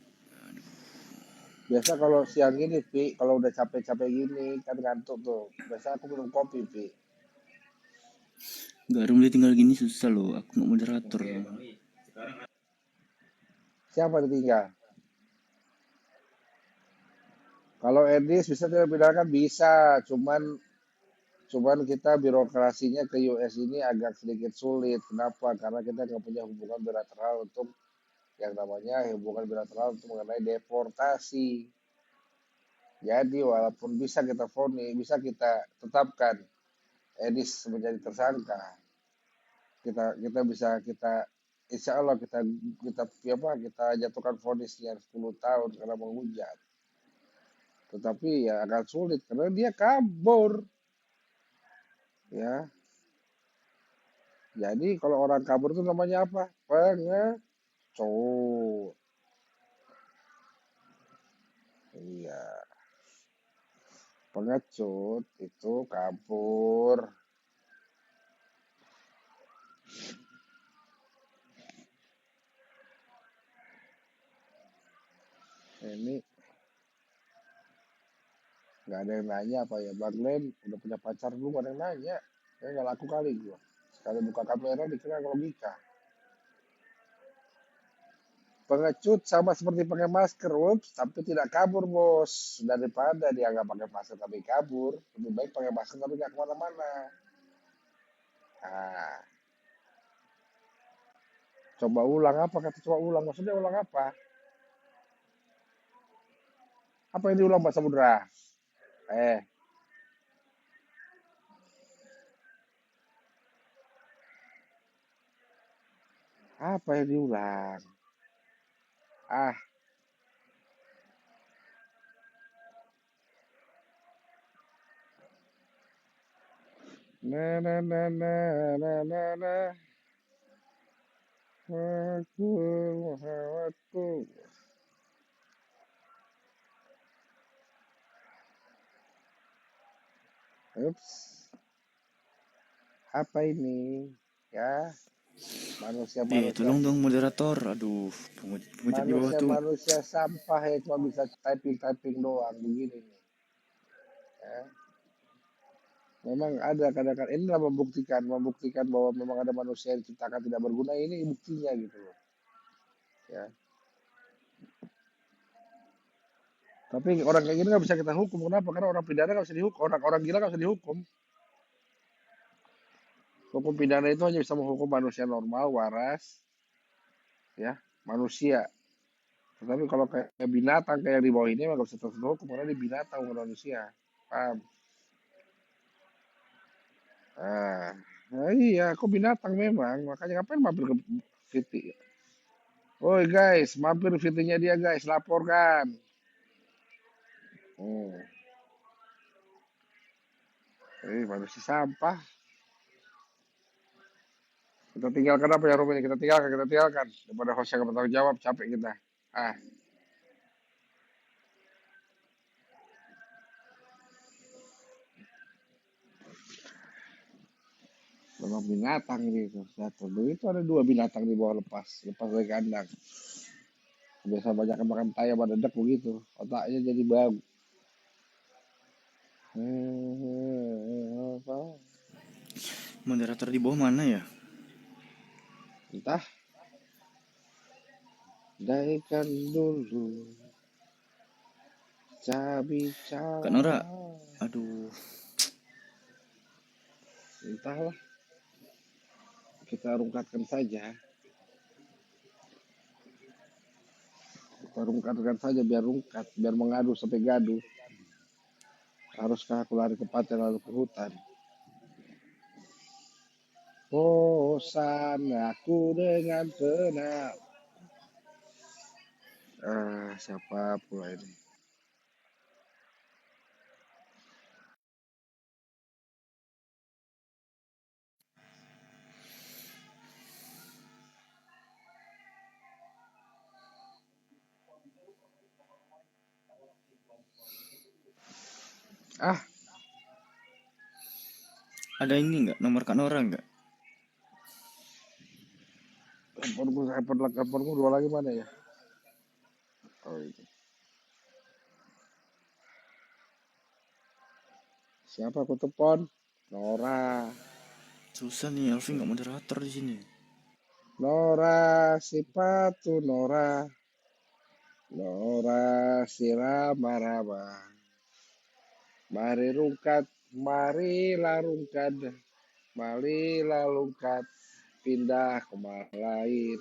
Biasa kalau siang gini, Pi, kalau udah capek-capek gini, kan ngantuk tuh. Biasa aku minum kopi, Pi. Garum dia tinggal gini susah loh. Aku nggak moderator. Siapa yang tinggal? Kalau Edis bisa tidak pidanakan bisa, cuman kita birokrasinya ke US ini agak sedikit sulit. Kenapa? Karena kita nggak punya hubungan bilateral untuk yang namanya hubungan bilateral untuk mengenai deportasi. Jadi walaupun bisa kita vonis, bisa kita tetapkan Edis menjadi tersangka, kita insya Allah kita jatuhkan vonisnya 10 tahun karena menghujat. Tetapi ya agak sulit karena dia kabur. Ya. Jadi kalau orang kabur itu namanya apa? Pengecut. Iya. Pengecut itu kabur. Ini nggak ada yang nanya apa ya, Bang Glenn udah punya pacar belum? Ada yang nanya. Nggak laku kali gua. Sekali buka kamera dikira logika. Pengecut sama seperti pakai masker, ups, tapi tidak kabur bos. Daripada dia nggak pakai masker tapi kabur, lebih baik pakai masker tapi nggak kemana-mana. Nah, coba ulang apa kata coba ulang? Maksudnya ulang apa? Apa yang diulang Pak Samudra? Apa yang diulang? Ah, na na na na na na na. Aku. Ups, apa ini? Ya, manusia-manusia Tolong dong moderator. Aduh, pengucat di bawah tuh. manusia sampah ya cuma bisa typing doang begini nih. Ya. Memang ada kadang-kadang inilah membuktikan bahwa memang ada manusia yang diciptakan tidak berguna, ini buktinya gitu loh. Ya. Tapi orang kayak gini nggak bisa kita hukum. Kenapa? Karena orang pidana nggak bisa dihukum. Orang gila nggak bisa dihukum. Hukum pidana itu hanya bisa menghukum manusia normal, waras, ya, manusia. Tetapi kalau kayak binatang kayak di bawah ini nggak bisa terhukum karena di binatang bukan manusia. Paham? Nah iya, aku binatang memang. Makanya ngapain mampir ke Fiti? Woi guys, mampir Fitinya dia guys, laporkan. Manusia sampah. Kita tinggalkan apa ya rumah ini? Kita tinggalkan. Daripada host yang bertanggung jawab, capek kita. Memang binatang gitu. Begitu ada 2 binatang di bawah lepas dari kandang. Biasa banyak makan tayam pada dedek begitu. Otaknya jadi bau. Moderator di bawah mana ya? Entah. Daikan dulu. Cabi-cabi. Kak Nora. Aduh. Entahlah. Kita rungkatkan saja. Kita rungkatkan saja biar rungkat. Biar mengadu sampai gaduh. Haruskah aku lari ke pantai lalu ke hutan? Bosan aku dengan tenang. Siapa pula ini? Ada ini nggak? Nomor Kak Nora nggak? Handphonku 2 lagi mana ya? Oh ini. Siapa aku telepon? Nora. Susah nih, Alvin nggak moderator di sini. Nora sepatu Nora. Nora si rama-rama. Mari rungkat, marilah rungkat. Marilah rungkat. Pindah ke lain.